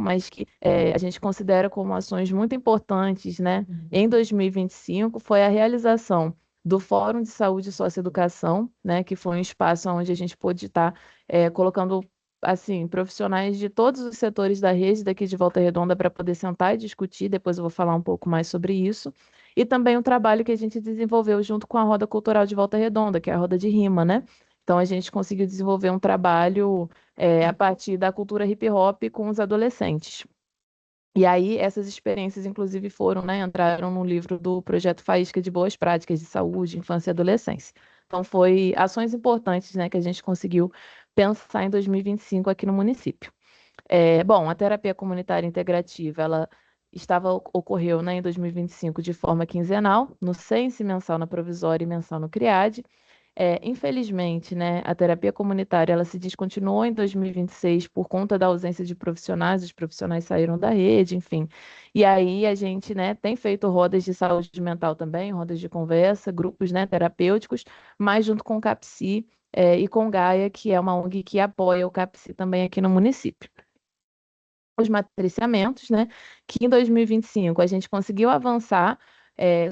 mas que a gente considera como ações muito importantes, né, em 2025, foi a realização do Fórum de Saúde e Socioeducação, né, que foi um espaço onde a gente pôde estar colocando assim, profissionais de todos os setores da rede daqui de Volta Redonda para poder sentar e discutir. Depois eu vou falar um pouco mais sobre isso. E também o trabalho que a gente desenvolveu junto com a Roda Cultural de Volta Redonda, que é a roda de rima, né? Então a gente conseguiu desenvolver um trabalho a partir da cultura hip hop com os adolescentes. E aí, essas experiências, inclusive, foram, né, entraram no livro do Projeto Faísca de Boas Práticas de Saúde, Infância e Adolescência. Então, foi ações importantes, né, que a gente conseguiu pensar em 2025 aqui no município. Bom, a terapia comunitária integrativa, ela ocorreu, né, em 2025 de forma quinzenal, no Sense, mensal na Provisória e mensal no CRIAD. Infelizmente, né, a terapia comunitária ela se descontinuou em 2026 por conta da ausência de profissionais, os profissionais saíram da rede, enfim. E aí a gente, né, tem feito rodas de saúde mental também, rodas de conversa, grupos, né, terapêuticos, mas junto com o CAPSI, e com o Gaia, que é uma ONG que apoia o CAPSI também aqui no município. Os matriciamentos, né, que em 2025 a gente conseguiu avançar,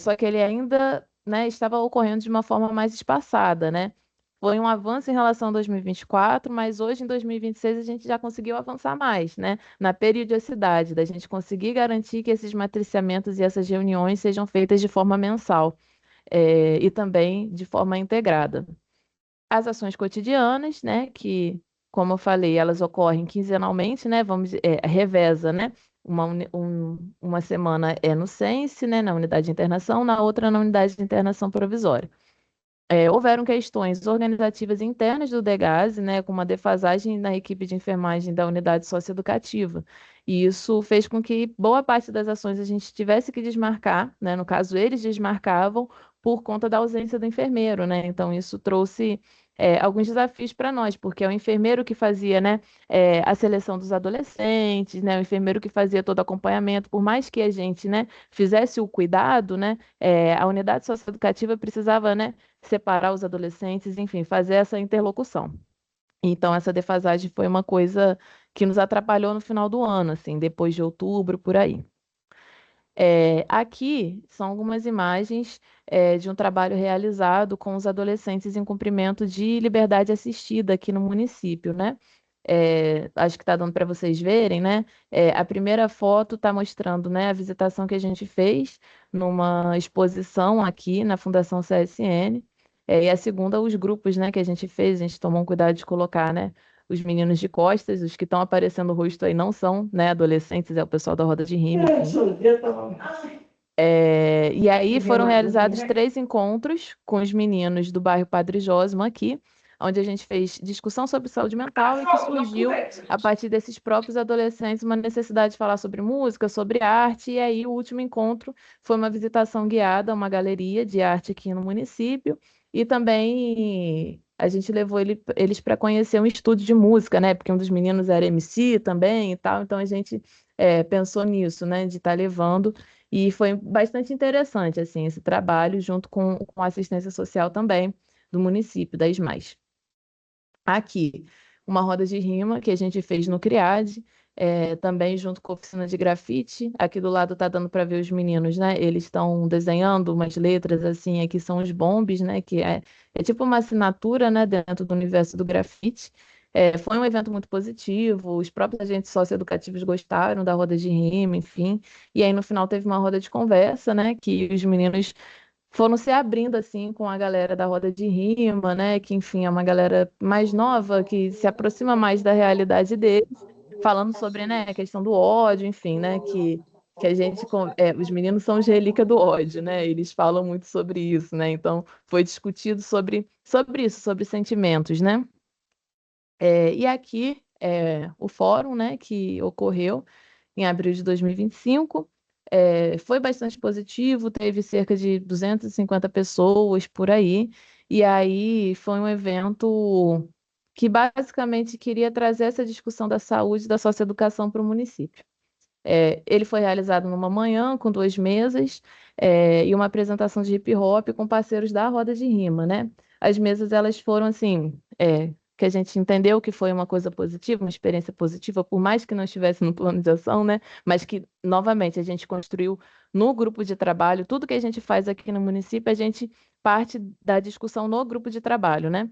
só que ele ainda, né, estava ocorrendo de uma forma mais espaçada, né? Foi um avanço em relação a 2024, mas hoje, em 2026, a gente já conseguiu avançar mais, né? Na periodicidade, da gente conseguir garantir que esses matriciamentos e essas reuniões sejam feitas de forma mensal, e também de forma integrada. As ações cotidianas, né, que, como eu falei, elas ocorrem quinzenalmente, né, reveza, né, uma semana é no Sense, né, na unidade de internação, na outra na unidade de internação provisória. Houveram questões organizativas internas do DEGASE, né, com uma defasagem na equipe de enfermagem da unidade socioeducativa. E isso fez com que boa parte das ações a gente tivesse que desmarcar, né, no caso, eles desmarcavam por conta da ausência do enfermeiro, né? Então, isso trouxe alguns desafios para nós, porque é o enfermeiro que fazia, né, a seleção dos adolescentes, né, o enfermeiro que fazia todo o acompanhamento, por mais que a gente, né, fizesse o cuidado, né, a unidade socioeducativa precisava, né, separar os adolescentes, enfim, fazer essa interlocução. Então, essa defasagem foi uma coisa que nos atrapalhou no final do ano, assim, depois de outubro, por aí. Aqui são algumas imagens de um trabalho realizado com os adolescentes em cumprimento de liberdade assistida aqui no município, né? Acho que está dando para vocês verem, né? A primeira foto está mostrando, né, a visitação que a gente fez numa exposição aqui na Fundação CSN. E a segunda, os grupos, né, que a gente fez, a gente tomou um cuidado de colocar, né, os meninos de costas, os que estão aparecendo o rosto aí não são, né, adolescentes, é o pessoal da roda de rima, enfim. E aí foram realizados 3 encontros com os meninos do bairro Padre Josma aqui, onde a gente fez discussão sobre saúde mental e que surgiu, a partir desses próprios adolescentes, uma necessidade de falar sobre música, sobre arte, e aí o último encontro foi uma visitação guiada a uma galeria de arte aqui no município, e também a gente levou eles para conhecer um estúdio de música, né? Porque um dos meninos era MC também e tal, então a gente pensou nisso, né? De estar levando. E foi bastante interessante, assim, esse trabalho, junto com a assistência social também do município, da ISMAS. Aqui, uma roda de rima que a gente fez no CRIAD, também junto com a oficina de grafite. Aqui do lado tá dando para ver os meninos, né? Eles estão desenhando umas letras, assim, aqui são os bombes, né? Que é tipo uma assinatura, né? Dentro do universo do grafite. Foi um evento muito positivo, os próprios agentes socioeducativos gostaram da roda de rima, enfim. E aí no final teve uma roda de conversa, né? Que os meninos foram se abrindo assim com a galera da roda de rima, né? Que enfim é uma galera mais nova que se aproxima mais da realidade deles, falando sobre, né, a questão do ódio, enfim, né? Que a gente, os meninos são os relíquia do ódio, né? Eles falam muito sobre isso, né? Então foi discutido sobre isso, sobre sentimentos, né? E aqui o fórum, né, que ocorreu em abril de 2025. Foi bastante positivo, teve cerca de 250 pessoas por aí, e aí foi um evento que basicamente queria trazer essa discussão da saúde e da socioeducação para o município. Ele foi realizado numa manhã, com 2 mesas, e uma apresentação de hip hop com parceiros da roda de rima, né? As mesas, elas foram assim, que a gente entendeu que foi uma coisa positiva, uma experiência positiva, por mais que não estivesse no plano de ação, né? Mas que, novamente, a gente construiu no grupo de trabalho. Tudo que a gente faz aqui no município, a gente parte da discussão no grupo de trabalho, né?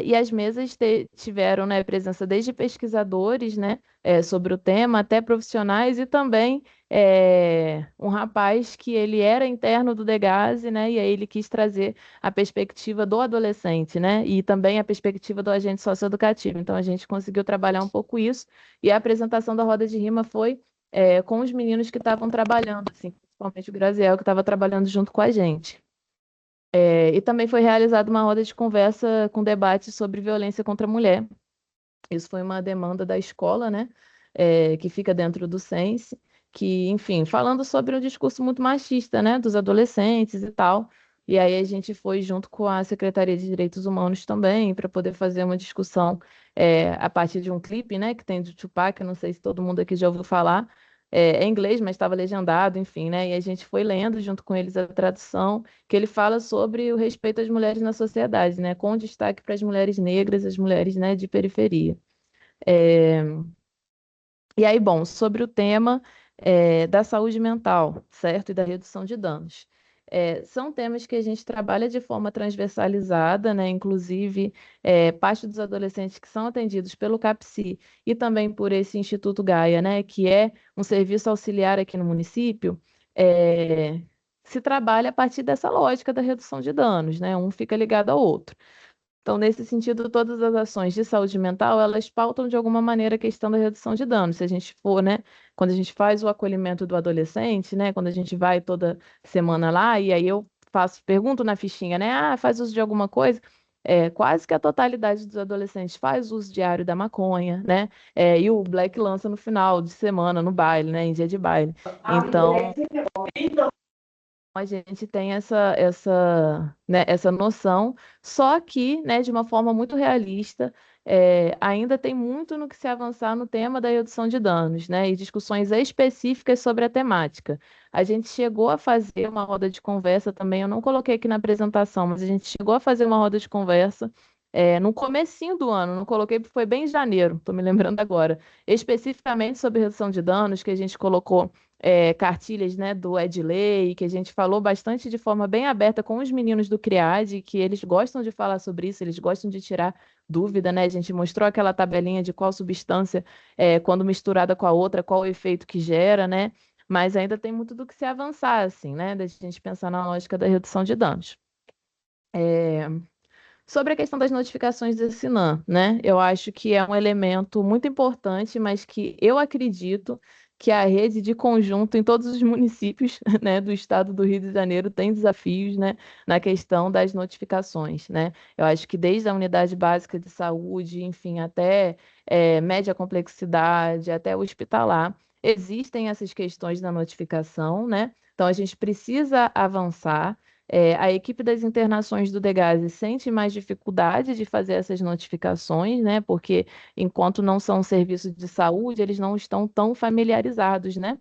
E as mesas tiveram, né, presença desde pesquisadores, né, sobre o tema, até profissionais e também um rapaz que ele era interno do Degase, né, e aí ele quis trazer a perspectiva do adolescente, né, e também a perspectiva do agente socioeducativo. Então a gente conseguiu trabalhar um pouco isso e a apresentação da roda de rima foi com os meninos que estavam trabalhando, assim, principalmente o Graziel, que estava trabalhando junto com a gente. E também foi realizada uma roda de conversa com debate sobre violência contra a mulher. Isso foi uma demanda da escola, né, que fica dentro do Sense, que, enfim, falando sobre um discurso muito machista, né, dos adolescentes e tal. E aí a gente foi junto com a Secretaria de Direitos Humanos também, para poder fazer uma discussão a partir de um clipe, né, que tem do Tupac, não sei se todo mundo aqui já ouviu falar. É em inglês, mas estava legendado, enfim, né? E a gente foi lendo junto com eles a tradução, que ele fala sobre o respeito às mulheres na sociedade, né? Com destaque para as mulheres negras, as mulheres, né, de periferia. É, E aí, bom, sobre o tema da saúde mental, certo? E da redução de danos. São temas que a gente trabalha de forma transversalizada, né? Inclusive, parte dos adolescentes que são atendidos pelo CAPSI e também por esse Instituto Gaia, né? Que é um serviço auxiliar aqui no município, é, se trabalha a partir dessa lógica da redução de danos, né? Um fica ligado ao outro. Então, nesse sentido, todas as ações de saúde mental, elas pautam de alguma maneira a questão da redução de danos. Se a gente for, né, quando a gente faz o acolhimento do adolescente, né, quando a gente vai toda semana lá, e aí eu pergunto na fichinha, né, faz uso de alguma coisa? Quase que a totalidade dos adolescentes faz uso diário da maconha, né, e o Black lança no final de semana, no baile, né, em dia de baile. Então, a gente tem essa noção, só que, né, de uma forma muito realista, ainda tem muito no que se avançar no tema da redução de danos, né, e discussões específicas sobre a temática. A gente chegou a fazer uma roda de conversa também, eu não coloquei aqui na apresentação, mas a gente chegou a fazer uma roda de conversa no comecinho do ano, não coloquei porque foi bem em janeiro, estou me lembrando agora, especificamente sobre redução de danos, que a gente colocou cartilhas, né, do Edley, que a gente falou bastante de forma bem aberta com os meninos do CRIAD, que eles gostam de falar sobre isso, eles gostam de tirar dúvida, né? A gente mostrou aquela tabelinha de qual substância, quando misturada com a outra, qual o efeito que gera, né? Mas ainda tem muito do que se avançar, assim, né? Da gente pensar na lógica da redução de danos. Sobre a questão das notificações do Sinan, né? Eu acho que é um elemento muito importante, mas que eu acredito que a rede de conjunto em todos os municípios, né, do estado do Rio de Janeiro tem desafios, né, na questão das notificações, né? Eu acho que desde a unidade básica de saúde, enfim, até média complexidade, até hospitalar, existem essas questões da notificação, né? Então a gente precisa avançar. A equipe das internações do Degase sente mais dificuldade de fazer essas notificações, né? Porque enquanto não são serviços de saúde, eles não estão tão familiarizados, né?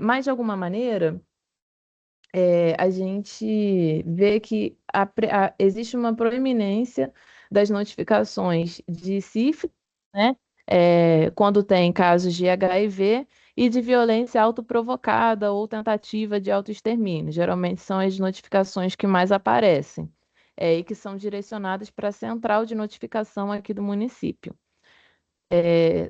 Mas de alguma maneira, a gente vê que existe uma proeminência das notificações de sífilis, né? Quando tem casos de HIV e de violência autoprovocada ou tentativa de autoextermínio. Geralmente são as notificações que mais aparecem, e que são direcionadas para a central de notificação aqui do município.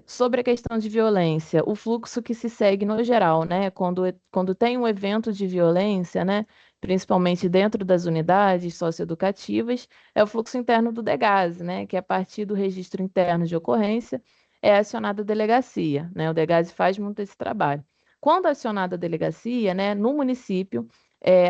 Sobre a questão de violência, o fluxo que se segue no geral, né? Quando tem um evento de violência, né? Principalmente dentro das unidades socioeducativas, é o fluxo interno do DEGASE, né? Que a partir do registro interno de ocorrência é acionada a delegacia, né? O DEGASE faz muito esse trabalho. Quando acionada a delegacia, né? No município,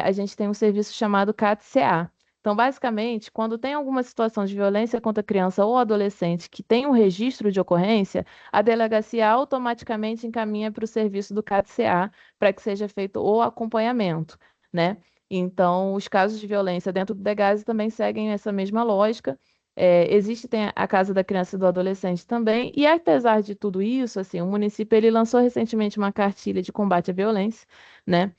a gente tem um serviço chamado CAT-CA. Então, basicamente, quando tem alguma situação de violência contra criança ou adolescente que tem um registro de ocorrência, a delegacia automaticamente encaminha para o serviço do CAT-CA para que seja feito o acompanhamento, né? Então, os casos de violência dentro do DEGASE também seguem essa mesma lógica. Tem a Casa da Criança e do Adolescente também, e apesar de tudo isso, assim, o município ele lançou recentemente uma cartilha de combate à violência, né?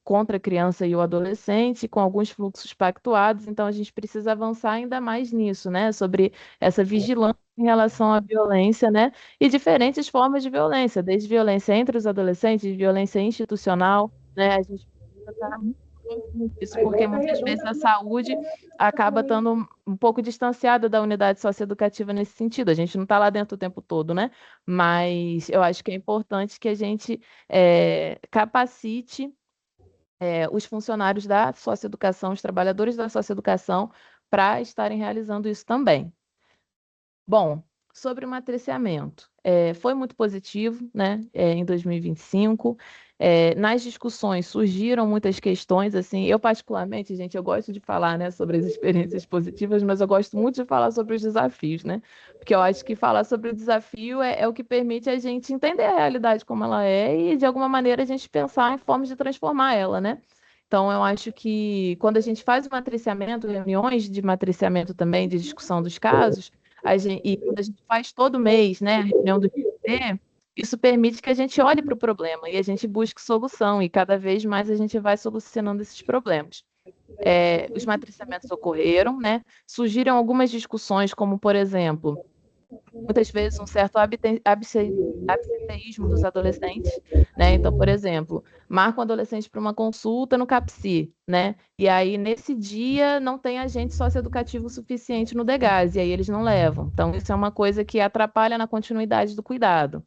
contra a criança e o adolescente, com alguns fluxos pactuados, então a gente precisa avançar ainda mais nisso, né? Sobre essa vigilância em relação à violência, né? E diferentes formas de violência, desde violência entre os adolescentes, violência institucional, né? A gente precisa estar muito próximo disso, porque muitas vezes a saúde acaba estando um pouco distanciada da unidade socioeducativa nesse sentido. A gente não está lá dentro o tempo todo, né? Mas eu acho que é importante que a gente capacite os funcionários da socioeducação, os trabalhadores da socioeducação, para estarem realizando isso também. Bom, sobre o matriciamento, foi muito positivo, né, em 2025. Nas discussões surgiram muitas questões, assim, eu particularmente, gente, eu gosto de falar, né, sobre as experiências positivas, mas eu gosto muito de falar sobre os desafios, né, porque eu acho que falar sobre o desafio é o que permite a gente entender a realidade como ela é e, de alguma maneira, a gente pensar em formas de transformar ela, né? Então, eu acho que quando a gente faz o matriciamento, reuniões de matriciamento também, de discussão dos casos, e quando a gente faz todo mês, né, a reunião do GT, isso permite que a gente olhe para o problema e a gente busque solução, e cada vez mais a gente vai solucionando esses problemas. Os matriciamentos ocorreram, né? Surgiram algumas discussões, como, por exemplo, muitas vezes um certo absenteísmo dos adolescentes, né? Então, por exemplo, marca um adolescente para uma consulta no CAPSI, né? E aí, nesse dia, não tem agente socioeducativo suficiente no DEGAS, e aí eles não levam. Então, isso é uma coisa que atrapalha na continuidade do cuidado.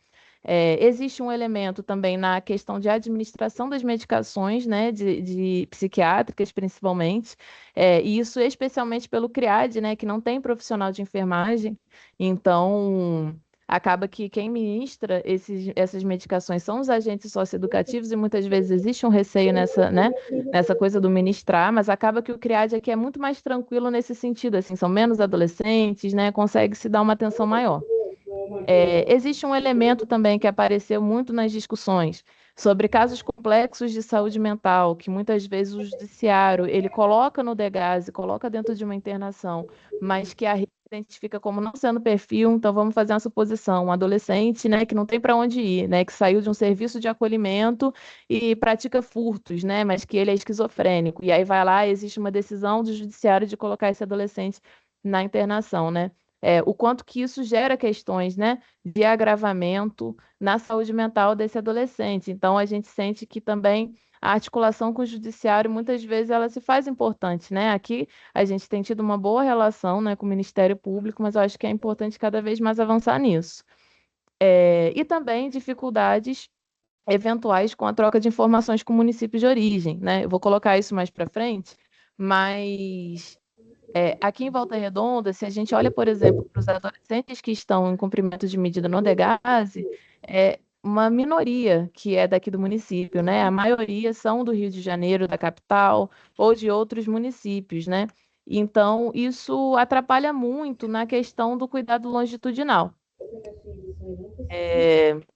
Existe um elemento também na questão de administração das medicações, né, de psiquiátricas, principalmente, e isso especialmente pelo CRIAD, né, que não tem profissional de enfermagem, então acaba que quem ministra essas medicações são os agentes socioeducativos e muitas vezes existe um receio nessa, né, nessa coisa do ministrar, mas acaba que o CRIAD aqui é muito mais tranquilo nesse sentido, assim, são menos adolescentes, né, consegue se dar uma atenção maior. Existe um elemento também que apareceu muito nas discussões sobre casos complexos de saúde mental, que muitas vezes o judiciário ele coloca no DEGASE, coloca dentro de uma internação, mas que a rede identifica como não sendo perfil, então vamos fazer uma suposição, um adolescente, né, que não tem para onde ir, né, que saiu de um serviço de acolhimento e pratica furtos, né, mas que ele é esquizofrênico, e aí vai lá, existe uma decisão do judiciário de colocar esse adolescente na internação, né? O quanto que isso gera questões, né, de agravamento na saúde mental desse adolescente. Então, a gente sente que também a articulação com o judiciário, muitas vezes, ela se faz importante, né? Aqui a gente tem tido uma boa relação, né, com o Ministério Público, mas eu acho que é importante cada vez mais avançar nisso. E também dificuldades eventuais com a troca de informações com municípios de origem, né? Eu vou colocar isso mais para frente, mas aqui em Volta Redonda, se a gente olha, por exemplo, para os adolescentes que estão em cumprimento de medida no DEGASE, é uma minoria que é daqui do município, né? A maioria são do Rio de Janeiro, da capital, ou de outros municípios, né? Então, isso atrapalha muito na questão do cuidado longitudinal.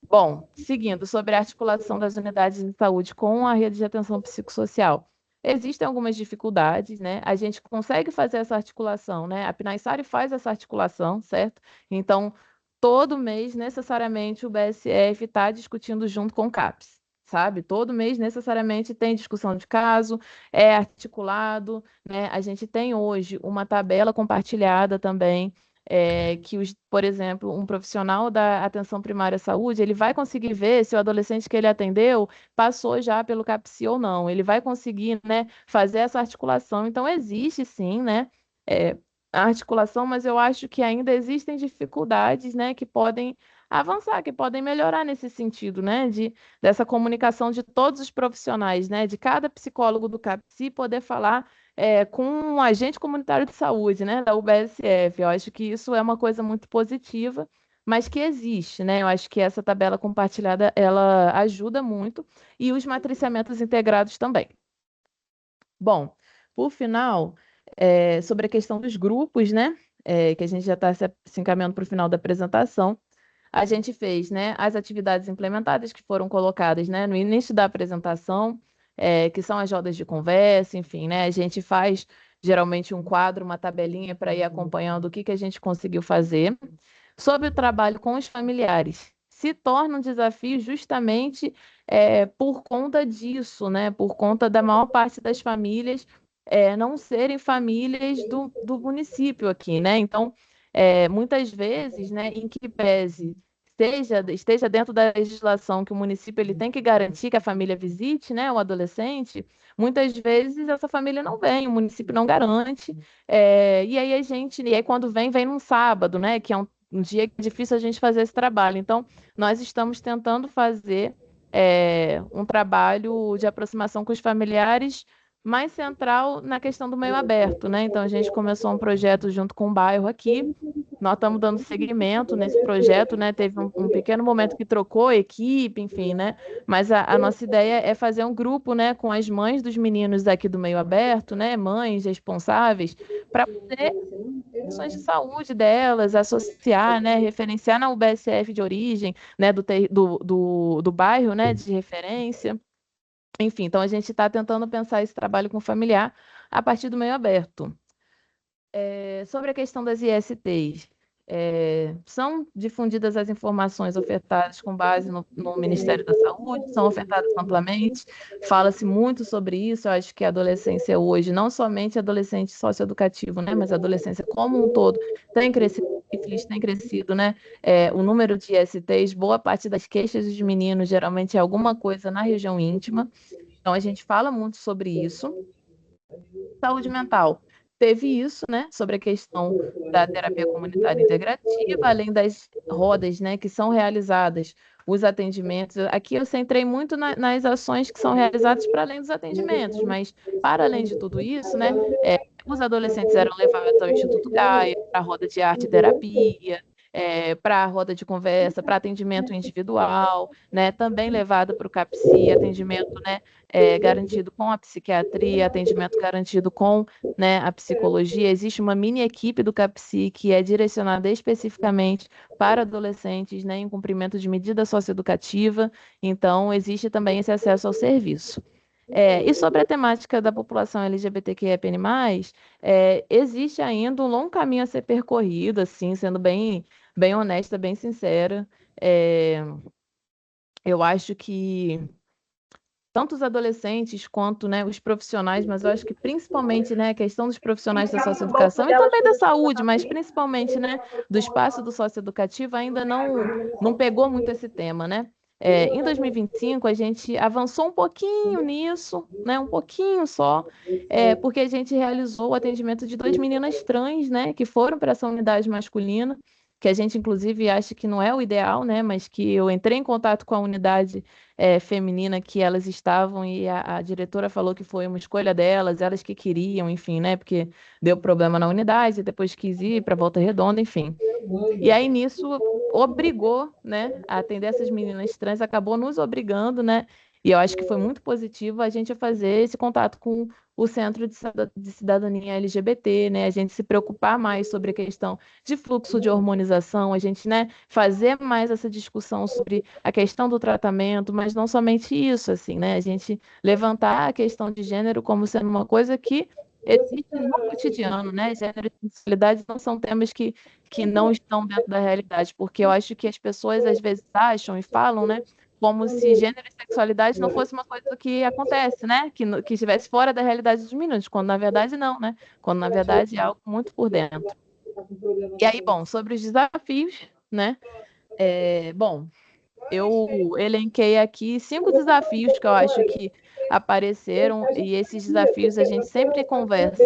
Bom, seguindo sobre a articulação das unidades de saúde com a rede de atenção psicossocial. Existem algumas dificuldades, né? A gente consegue fazer essa articulação, né? A PNAESARI faz essa articulação, certo? Então, todo mês, necessariamente, o BSF está discutindo junto com o CAPS, sabe? Todo mês, necessariamente, tem discussão de caso, é articulado, né? A gente tem hoje uma tabela compartilhada também por exemplo, um profissional da atenção primária à saúde, ele vai conseguir ver se o adolescente que ele atendeu passou já pelo CAPSI ou não. Ele vai conseguir, né, fazer essa articulação. Então, existe sim, né, a articulação, mas eu acho que ainda existem dificuldades, né, que podem avançar, que podem melhorar nesse sentido, né, dessa comunicação de todos os profissionais, né, de cada psicólogo do CAPSI poder falar com um agente comunitário de saúde, né, da UBSF. Eu acho que isso é uma coisa muito positiva, mas que existe, né? Eu acho que essa tabela compartilhada, ela ajuda muito, e os matriciamentos integrados também. Bom, por final, sobre a questão dos grupos, né, que a gente já está se encaminhando para o final da apresentação, a gente fez, né, as atividades implementadas que foram colocadas, né, no início da apresentação, que são as rodas de conversa, enfim, né, a gente faz geralmente um quadro, uma tabelinha para ir acompanhando o que a gente conseguiu fazer. Sobre o trabalho com os familiares, se torna um desafio justamente por conta disso, né? Por conta da maior parte das famílias não serem famílias do município aqui, né? Então, muitas vezes, né, em que pese esteja dentro da legislação que o município ele tem que garantir que a família visite, né, o adolescente, muitas vezes essa família não vem, o município não garante, e aí quando vem num sábado, né, que é um dia que é difícil a gente fazer esse trabalho. Então, nós estamos tentando fazer um trabalho de aproximação com os familiares mais central na questão do meio aberto, né? Então, a gente começou um projeto junto com o bairro aqui. Nós estamos dando seguimento nesse projeto, né? Teve um pequeno momento que trocou a equipe, enfim, né? Mas a nossa ideia é fazer um grupo, né, com as mães dos meninos daqui do meio aberto, né? Mães responsáveis, para poder questões de saúde delas, associar, né, referenciar na UBSF de origem, né, do bairro, né, de referência. Enfim, então a gente está tentando pensar esse trabalho com familiar a partir do meio aberto. Sobre a questão das ISTs, são difundidas as informações ofertadas com base no Ministério da Saúde, são ofertadas amplamente, fala-se muito sobre isso. Eu acho que a adolescência hoje, não somente adolescente socioeducativo, né, mas a adolescência como um todo, tem crescido, tem crescido, né? O número de ISTs, boa parte das queixas dos meninos geralmente é alguma coisa na região íntima, então a gente fala muito sobre isso. Saúde mental. Teve isso, né, sobre a questão da terapia comunitária integrativa, além das rodas, né, que são realizadas, os atendimentos. Aqui eu centrei muito nas ações que são realizadas para além dos atendimentos, mas para além de tudo isso, né, os adolescentes eram levados ao Instituto Gaia, para a roda de arte e terapia, para a roda de conversa, para atendimento individual, né, também levado para o CAPSI, atendimento, né, garantido com a psiquiatria, atendimento garantido com, né, a psicologia. Existe uma mini equipe do CAPSI que é direcionada especificamente para adolescentes, né, em cumprimento de medida socioeducativa. Então, existe também esse acesso ao serviço. E sobre a temática da população LGBTQIAPN+, existe ainda um longo caminho a ser percorrido, assim, sendo bem honesta, bem sincera. Eu acho que tanto os adolescentes quanto, né, os profissionais, mas eu acho que principalmente, né, a questão dos profissionais da socioeducação e também da saúde, mas principalmente, né, do espaço do socioeducativo ainda não pegou muito esse tema, né? Em 2025 a gente avançou um pouquinho nisso, né, um pouquinho só, porque a gente realizou o atendimento de 2 meninas trans, né, que foram para essa unidade masculina, que a gente inclusive acha que não é o ideal, né, mas que eu entrei em contato com a unidade feminina que elas estavam e a diretora falou que foi uma escolha delas, elas que queriam, enfim, né? Porque deu problema na unidade, depois quis ir para Volta Redonda, enfim. E aí nisso obrigou, né, a atender essas meninas trans, acabou nos obrigando, né? E eu acho que foi muito positivo a gente fazer esse contato com o Centro de Cidadania LGBT, né? A gente se preocupar mais sobre a questão de fluxo de hormonização, a gente, né, fazer mais essa discussão sobre a questão do tratamento, mas não somente isso, assim, né? A gente levantar a questão de gênero como sendo uma coisa que existe no cotidiano, né? Gênero e sexualidade não são temas que não estão dentro da realidade, porque eu acho que as pessoas às vezes acham e falam, né? Como se gênero e sexualidade não fosse uma coisa que acontece, né? Que estivesse fora da realidade dos meninos, quando na verdade não, né? Quando na verdade é algo muito por dentro. E aí, bom, sobre os desafios, né? Bom, eu elenquei aqui 5 desafios que eu acho que apareceram, e esses desafios a gente sempre conversa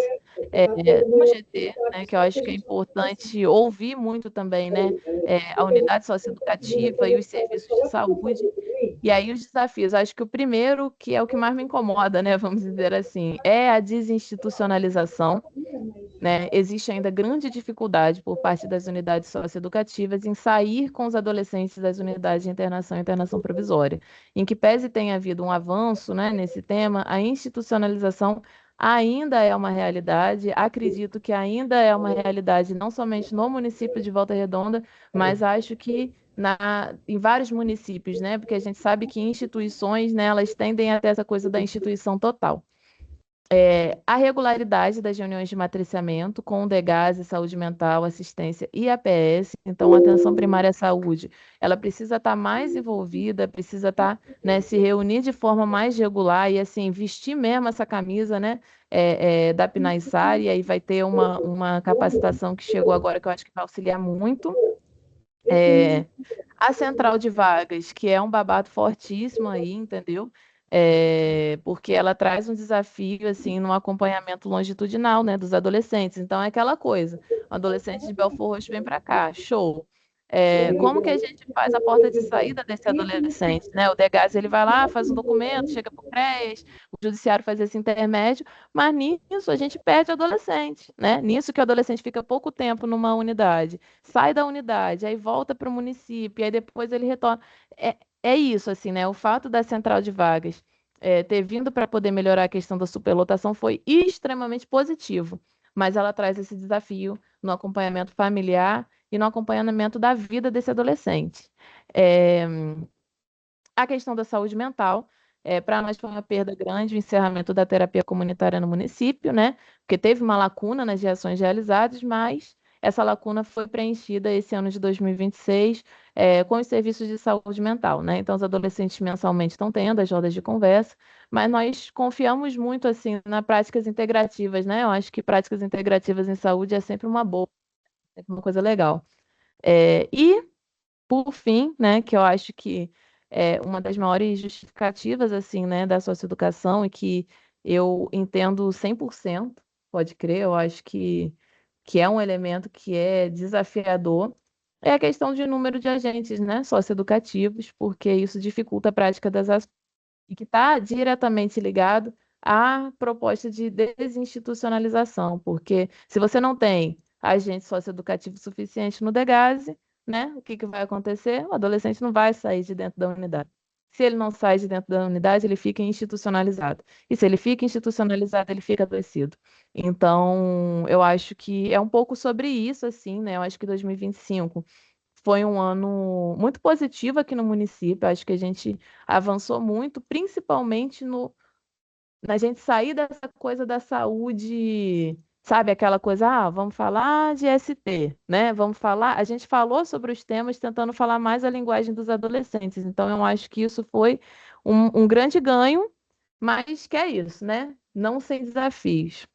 no GT, né, que eu acho que é importante ouvir muito também, né, a unidade socioeducativa e os serviços de saúde. E aí os desafios, acho que o primeiro, que é o que mais me incomoda, né, vamos dizer assim, é a desinstitucionalização, né? Existe ainda grande dificuldade por parte das unidades socioeducativas em sair com os adolescentes das unidades de internação e internação provisória. Em que pese tenha havido um avanço, né, nesse tema, a institucionalização ainda é uma realidade. Acredito que ainda é uma realidade não somente no município de Volta Redonda, mas acho que em vários municípios, né? Porque a gente sabe que instituições, né, elas tendem a ter essa coisa da instituição total. A regularidade das reuniões de matriciamento com o DGAS, saúde mental, assistência e APS. Então, a atenção primária à saúde, ela precisa estar mais envolvida, precisa estar, né, se reunir de forma mais regular e, assim, vestir mesmo essa camisa, né, da PNAE-SAR, e aí vai ter uma capacitação que chegou agora que eu acho que vai auxiliar muito. A central de vagas, que é um babado fortíssimo aí, entendeu? Porque ela traz um desafio, assim, no acompanhamento longitudinal, né, dos adolescentes. Então, é aquela coisa, o adolescente de Belfort Roxo vem para cá, show. Como que a gente faz a porta de saída desse adolescente, né? O DGAS, ele vai lá, faz um documento, chega para o CREAS, o judiciário faz esse intermédio, mas nisso a gente perde o adolescente, né? Nisso que o adolescente fica pouco tempo numa unidade, sai da unidade, aí volta para o município, aí depois ele retorna. É isso, assim, né? O fato da central de vagas ter vindo para poder melhorar a questão da superlotação foi extremamente positivo, mas ela traz esse desafio no acompanhamento familiar e no acompanhamento da vida desse adolescente. É, a questão da saúde mental, para nós foi uma perda grande o encerramento da terapia comunitária no município, né? Porque teve uma lacuna nas ações realizadas, mas essa lacuna foi preenchida esse ano de 2026, com os serviços de saúde mental, né? Então, os adolescentes mensalmente estão tendo as rodas de conversa, mas nós confiamos muito, assim, nas práticas integrativas, né? Eu acho que práticas integrativas em saúde é sempre uma boa, sempre uma coisa legal. E por fim, né, que eu acho que é uma das maiores justificativas, assim, né, da socioeducação e que eu entendo 100%, pode crer, eu acho que é um elemento que é desafiador, é a questão de número de agentes, né, socioeducativos, porque isso dificulta a prática das ações e que está diretamente ligado à proposta de desinstitucionalização, porque se você não tem agente socioeducativo suficiente no DEGASE, né, o que que vai acontecer? O adolescente não vai sair de dentro da unidade. Se ele não sai de dentro da unidade, ele fica institucionalizado. E se ele fica institucionalizado, ele fica adoecido. Então, eu acho que é um pouco sobre isso, assim, né? Eu acho que 2025 foi um ano muito positivo aqui no município. Acho que a gente avançou muito, principalmente na gente sair dessa coisa da saúde, sabe? Aquela coisa, vamos falar de ST, né? Vamos falar. A gente falou sobre os temas tentando falar mais a linguagem dos adolescentes. Então, eu acho que isso foi um grande ganho, mas que é isso, né? Não sem desafios.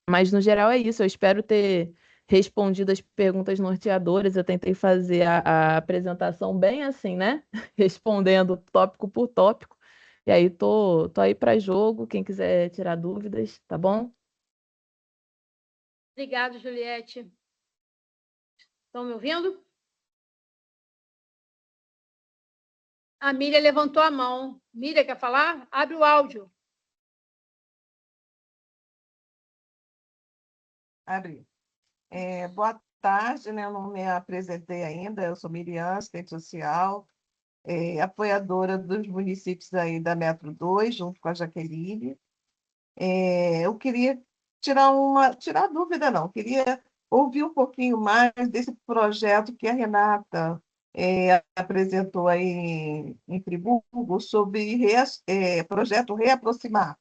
Mas no geral é isso. Eu espero ter respondido as perguntas norteadoras. Eu tentei fazer a apresentação bem assim, né? Respondendo tópico por tópico. E aí tô aí para jogo. Quem quiser tirar dúvidas, tá bom? Obrigada, Juliette. Estão me ouvindo? A Miriam levantou a mão. Miriam, quer falar? Abre o áudio. Abri. Boa tarde, né? Eu não me apresentei ainda, eu sou Miriam, assistente social, apoiadora dos municípios aí da Metro 2, junto com a Jaqueline. Eu queria tirar dúvida, não, queria ouvir um pouquinho mais desse projeto que a Renata apresentou aí em Friburgo sobre projeto Reaproximar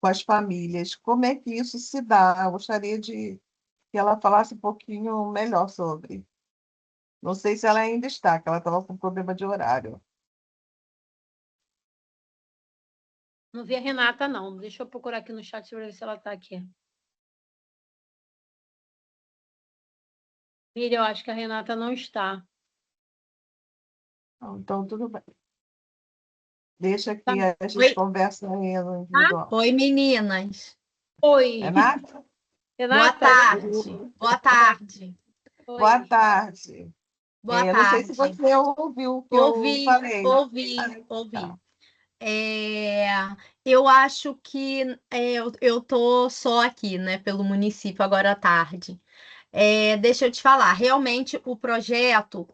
com as famílias. Como é que isso se dá? Eu gostaria de que ela falasse um pouquinho melhor sobre. Não sei se ela ainda está, que ela estava com problema de horário. Não vi a Renata, não. Deixa eu procurar aqui no chat para ver se ela está aqui. Miriam, eu acho que a Renata não está. Então, tudo bem. Deixa que Tá. a gente conversa aí no individual. Oi, meninas. Oi. Renata? Boa Renata? tarde. Boa tarde. Oi. Boa tarde. Boa Não sei se tarde. você ouviu o que eu falei. Ouvi. Tá. Eu acho que eu tô só aqui, né, pelo município agora à tarde. Deixa eu te falar, realmente o projeto,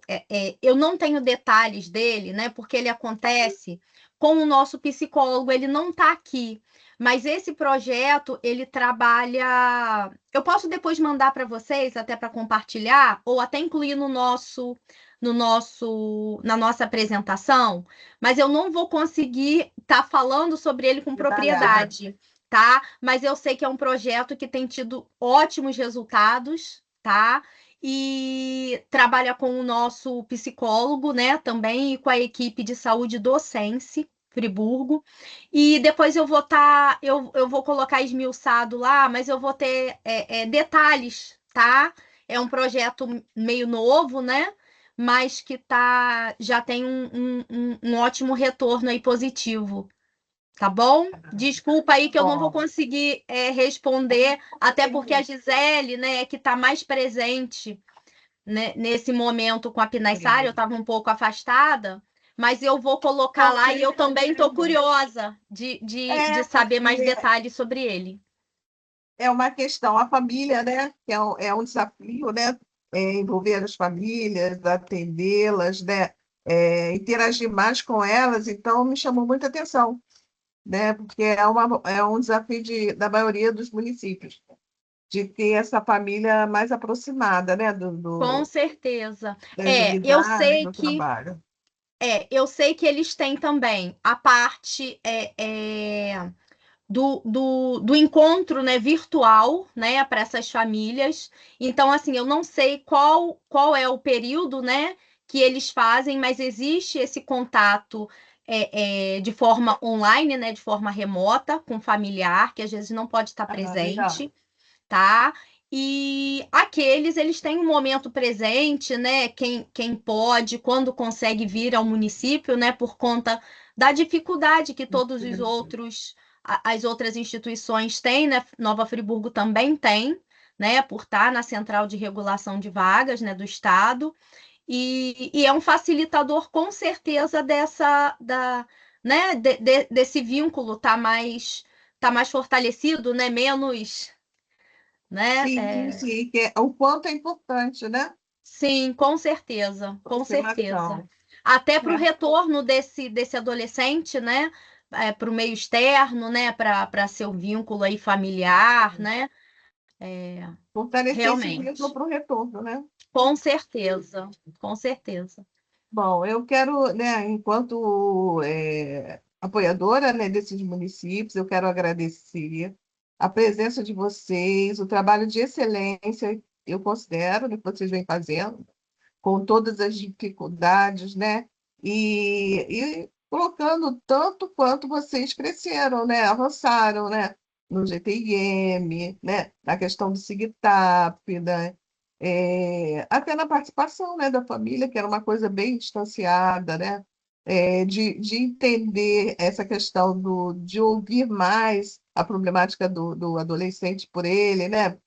eu não tenho detalhes dele, né, porque ele acontece com o nosso psicólogo, ele não está aqui. Mas esse projeto, ele trabalha. Eu posso depois mandar para vocês, até para compartilhar, ou até incluir na nossa apresentação, mas eu não vou conseguir estar falando sobre ele com Detalhado. propriedade. tá? Mas eu sei que é um projeto que tem tido ótimos resultados, tá? E trabalha com o nosso psicólogo, né, também, e com a equipe de saúde do Sense Friburgo. E depois eu vou colocar esmiuçado lá, mas eu vou ter detalhes, tá? É um projeto meio novo, né? Mas que já tem um ótimo retorno aí positivo. Tá bom? Desculpa aí que eu não vou Bom, conseguir responder, até porque a Gisele, né, que está mais presente, né, nesse momento com a Pinaissara, eu estava um pouco afastada, mas eu vou colocar com lá e eu também estou certeza. curiosa de saber mais Porque detalhes sobre ele. é uma questão, a família, né, que é um desafio, né, envolver as famílias, atendê-las, né, interagir mais com elas, então me chamou muita atenção, né, porque é um desafio da maioria dos municípios, de ter essa família mais aproximada, né, Com certeza. das Eu unidades, sei do que trabalho. eles têm também a parte do encontro, né, virtual, né, para essas famílias. Então, assim, eu não sei qual é o período, né, que eles fazem, mas existe esse contato de forma online, né, de forma remota, com familiar, que às vezes não pode estar Ah, legal. presente, tá? E aqueles, eles têm um momento presente, né? Quem pode, quando consegue vir ao município, né? Por conta da dificuldade que todos os outros, as outras instituições têm, né? Nova Friburgo também tem, né? Por estar na Central de Regulação de Vagas, né? Do Estado. E é um facilitador, com certeza, né? Desse vínculo tá mais fortalecido, né? Menos, né? Sim, sim, que o quanto é importante, né? Sim, com certeza, com certeza. Aproximação. Até para o É, retorno desse adolescente, né? Para o meio externo, né? Para seu vínculo aí familiar, né? É, fortalecer esse vínculo realmente. para o retorno, né? Com certeza, com certeza. Bom, eu quero, né, enquanto apoiadora, né, desses municípios, eu quero agradecer a presença de vocês, o trabalho de excelência, eu considero, né, que vocês vêm fazendo, com todas as dificuldades, né, e colocando tanto quanto vocês cresceram, né, avançaram, né, no GTIM, né, na questão do SIGTAP, né, até na participação, né, da família, que era uma coisa bem distanciada, né, de entender essa questão de ouvir mais a problemática do adolescente por ele, né?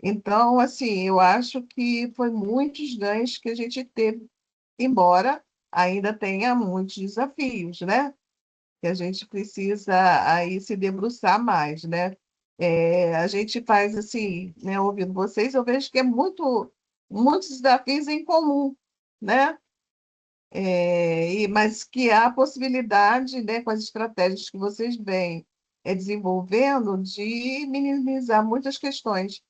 Então, assim, eu acho que foi muitos ganhos que a gente teve, embora ainda tenha muitos desafios, né? Que a gente precisa aí se debruçar mais, né? A gente faz assim, né, ouvindo vocês, eu vejo que é muitos desafios em comum, né? Mas que há a possibilidade, né, com as estratégias que vocês vêm desenvolvendo, de minimizar muitas questões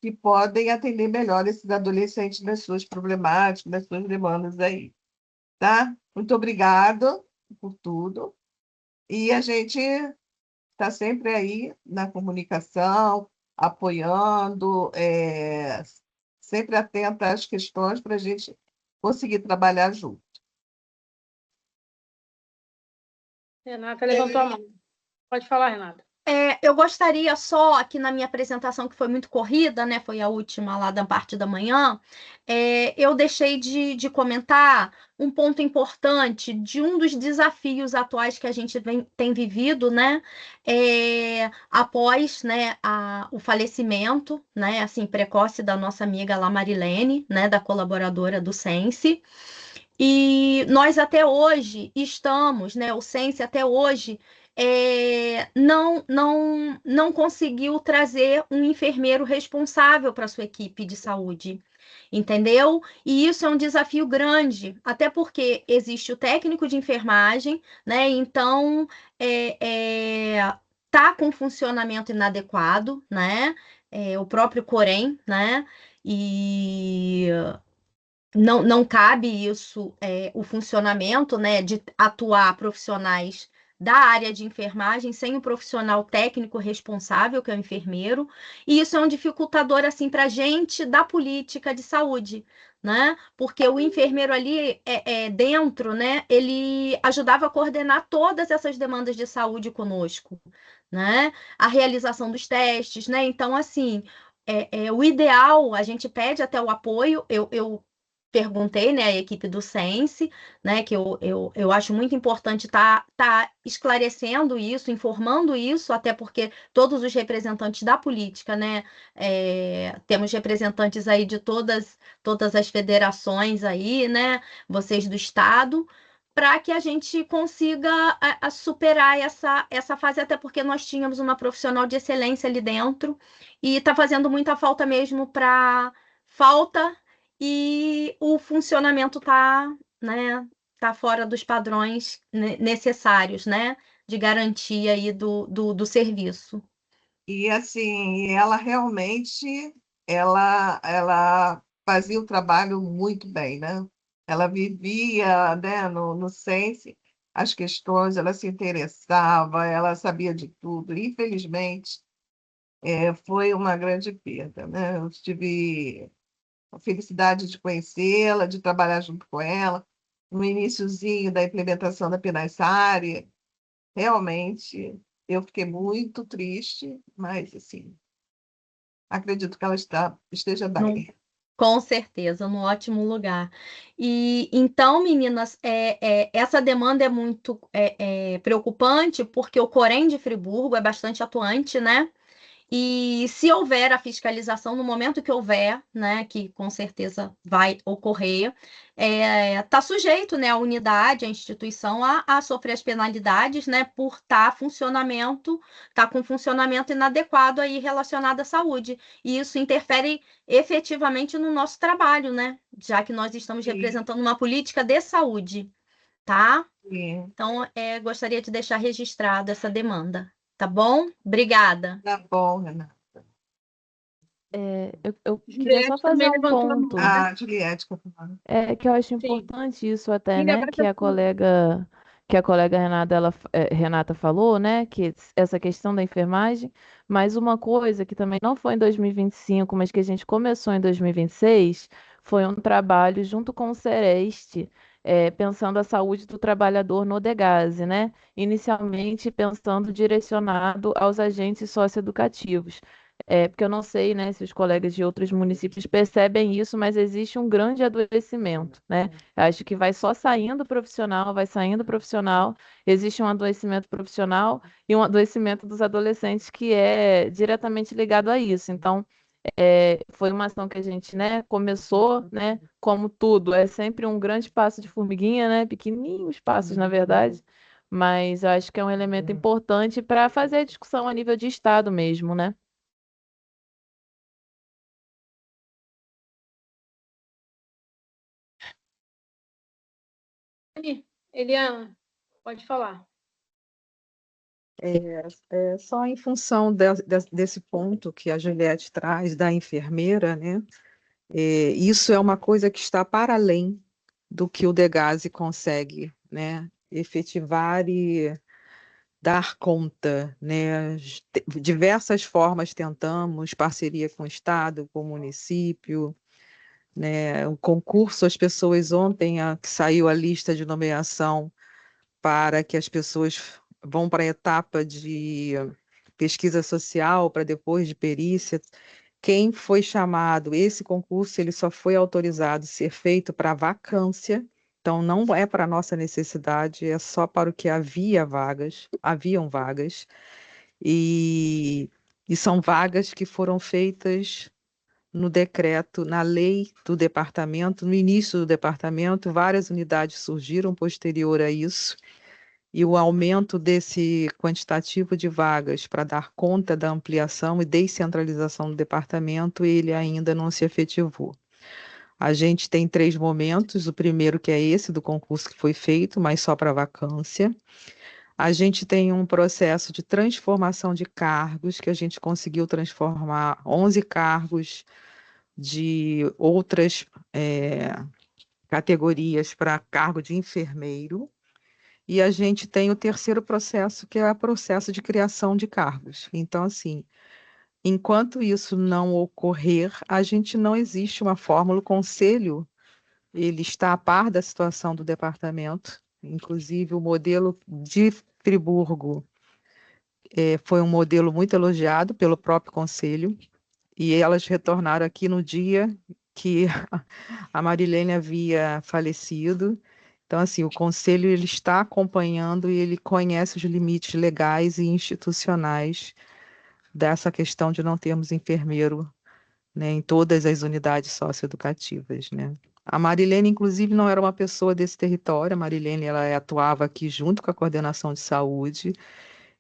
que podem atender melhor esses adolescentes nas suas problemáticas, nas suas demandas aí, tá? Muito obrigada por tudo. E a gente está sempre aí na comunicação, apoiando, sempre atenta às questões para a gente conseguir trabalhar junto. Renata levantou a mão. Pode falar, Renata. Eu gostaria só, aqui na minha apresentação, que foi muito corrida, né? Foi a última lá da parte da manhã, eu deixei de comentar um ponto importante de um dos desafios atuais que a gente tem vivido, né? Após, né, o falecimento, né, assim, precoce da nossa amiga lá, Marilene, né, da colaboradora do Sense. E nós até hoje estamos, né? O Sense até hoje não conseguiu trazer um enfermeiro responsável para sua equipe de saúde, entendeu? E isso é um desafio grande, até porque existe o técnico de enfermagem, né? Então tá com funcionamento inadequado, né? O próprio Corém, né? E não cabe isso, o funcionamento, né, de atuar profissionais da área de enfermagem sem o profissional técnico responsável, que é o enfermeiro, e isso é um dificultador assim para a gente da política de saúde, né? Porque o enfermeiro ali dentro, né? Ele ajudava a coordenar todas essas demandas de saúde conosco, né? A realização dos testes, né? Então, assim, o ideal, a gente pede até o apoio, eu perguntei, né, à equipe do Sense, né, que eu acho muito importante tá esclarecendo isso, informando isso, até porque todos os representantes da política, né, temos representantes aí de todas as federações aí, né, vocês do Estado, para que a gente consiga superar essa fase, até porque nós tínhamos uma profissional de excelência ali dentro, e está fazendo muita falta mesmo para falta e o funcionamento né, tá fora dos padrões necessários, né, de garantia aí do serviço. E assim, ela realmente, ela fazia o trabalho muito bem, né? Ela vivia, né, no Sense as questões, ela se interessava, ela sabia de tudo. Infelizmente, foi uma grande perda, né? Eu tive a felicidade de conhecê-la, de trabalhar junto com ela, no iniciozinho da implementação da Pinaiçari. Realmente, eu fiquei muito triste, mas, assim, acredito que ela esteja bem. Com certeza, num ótimo lugar. E então, meninas, essa demanda é muito preocupante, porque o Corém de Friburgo é bastante atuante, né? E se houver a fiscalização, no momento que houver, né, que com certeza vai ocorrer, está sujeito, né, a unidade, a instituição a sofrer as penalidades, né, por estar com funcionamento inadequado aí relacionado à saúde. E isso interfere efetivamente no nosso trabalho, né, já que nós estamos Sim. representando uma política de saúde, tá? Sim. Então, gostaria de deixar registrada essa demanda. Tá bom? Obrigada. Tá bom, Renata. Eu queria só fazer um ponto, A Juliette, que eu acho Sim. importante isso até, Filha, né, agora que a tá tudo. colega Renata, Renata falou, né, que essa questão da enfermagem, mas uma coisa que também não foi em 2025, mas que a gente começou em 2026, foi um trabalho junto com o Sereste, pensando a saúde do trabalhador no Degase, né, inicialmente pensando direcionado aos agentes socioeducativos. Porque eu não sei, né, se os colegas de outros municípios percebem isso, mas existe um grande adoecimento, né? Acho que vai só saindo profissional, vai saindo profissional, existe um adoecimento profissional e um adoecimento dos adolescentes que é diretamente ligado a isso. Então, foi uma ação que a gente, né, começou, né, como tudo, é sempre um grande passo de formiguinha, né, pequenininhos passos, na verdade, mas eu acho que é um elemento importante para fazer a discussão a nível de estado mesmo, né? Eliana, pode falar. Só em função desse ponto que a Juliette traz da enfermeira, né? Isso é uma coisa que está para além do que o Degase consegue, né? Efetivar e dar conta, né? Diversas formas tentamos, parceria com o Estado, com o município, né? O concurso, as pessoas ontem que saiu a lista de nomeação para que as pessoas vão para a etapa de pesquisa social, para depois de perícia. Quem foi chamado, esse concurso, ele só foi autorizado a ser feito para vacância, então não é para nossa necessidade, é só para o que haviam vagas, e são vagas que foram feitas no decreto, na lei do departamento, no início do departamento, várias unidades surgiram posterior a isso, e o aumento desse quantitativo de vagas para dar conta da ampliação e descentralização do departamento, ele ainda não se efetivou. A gente tem 3 momentos, o primeiro que é esse do concurso que foi feito, mas só para vacância. A gente tem um processo de transformação de cargos, que a gente conseguiu transformar 11 cargos de outras categorias para cargo de enfermeiro. e a gente tem o terceiro processo, que é o processo de criação de cargos. Então, assim, enquanto isso não ocorrer, a gente não existe uma fórmula. O conselho, ele está a par da situação do departamento, inclusive o modelo de Friburgo foi um modelo muito elogiado pelo próprio conselho, e elas retornaram aqui no dia que a Marilene havia falecido. Então, assim, o conselho ele está acompanhando e ele conhece os limites legais e institucionais dessa questão de não termos enfermeiro, né, em todas as unidades socioeducativas, né? A Marilene, inclusive, não era uma pessoa desse território. A Marilene, ela atuava aqui junto com a coordenação de saúde,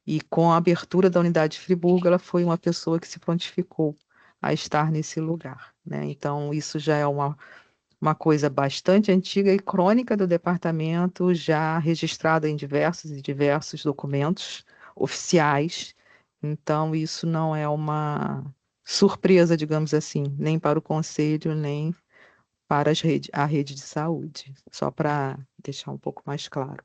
e com a abertura da unidade de Friburgo, ela foi uma pessoa que se prontificou a estar nesse lugar, né? Então, isso já é uma coisa bastante antiga e crônica do departamento, já registrada em diversos e diversos documentos oficiais. Então, isso não é uma surpresa, digamos assim, nem para o conselho, nem para a rede de saúde, só para deixar um pouco mais claro.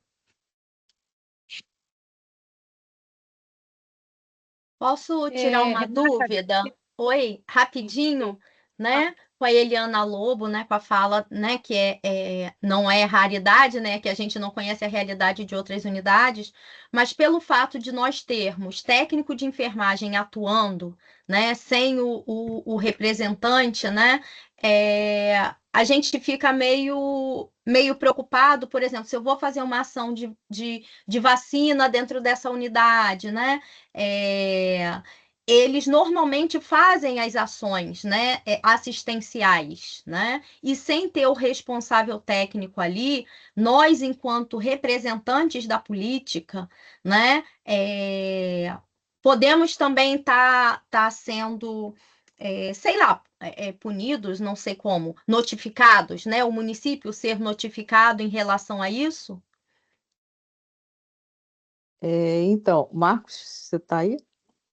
Posso tirar uma dúvida? Oi, rapidinho, né? Com a Eliana Lobo, né? Com a fala, né? Que não é raridade, né? Que a gente não conhece a realidade de outras unidades, mas pelo fato de nós termos técnico de enfermagem atuando, né? Sem o representante, né? A gente fica meio preocupado, por exemplo, se eu vou fazer uma ação de vacina dentro dessa unidade, né? Eles normalmente fazem as ações, né, assistenciais, né? E sem ter o responsável técnico ali, nós, enquanto representantes da política, né, podemos também tá sendo, sei lá, punidos, não sei como, notificados, né? O município ser notificado em relação a isso? Então, Marcos, você está aí?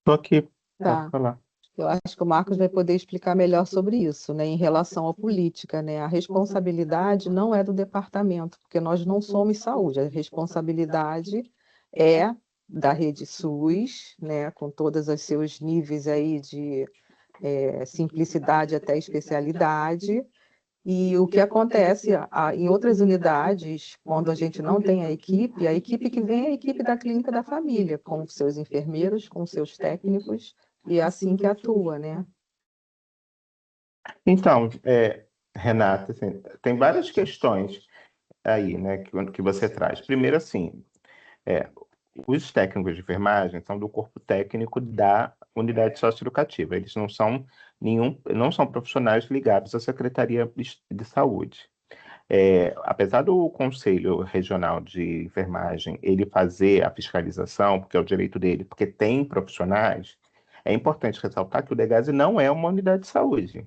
Estou aqui, pode Tá. falar. Eu acho que o Marcos vai poder explicar melhor sobre isso, né, em relação à política, né? A responsabilidade não é do departamento, porque nós não somos saúde, a responsabilidade é da rede SUS, né, com todos os seus níveis aí de simplicidade até especialidade. E o que acontece em outras unidades, quando a gente não tem a equipe que vem é a equipe da clínica da família, com seus enfermeiros, com seus técnicos, e é assim que atua, né? Então, Renata, assim, tem várias questões aí, né, que você traz. Primeiro, assim, os técnicos de enfermagem são do corpo técnico da unidade socioeducativa. Eles não são profissionais ligados à Secretaria de Saúde. Apesar do Conselho Regional de Enfermagem ele fazer a fiscalização, porque é o direito dele, porque tem profissionais, é importante ressaltar que o Degase não é uma unidade de saúde.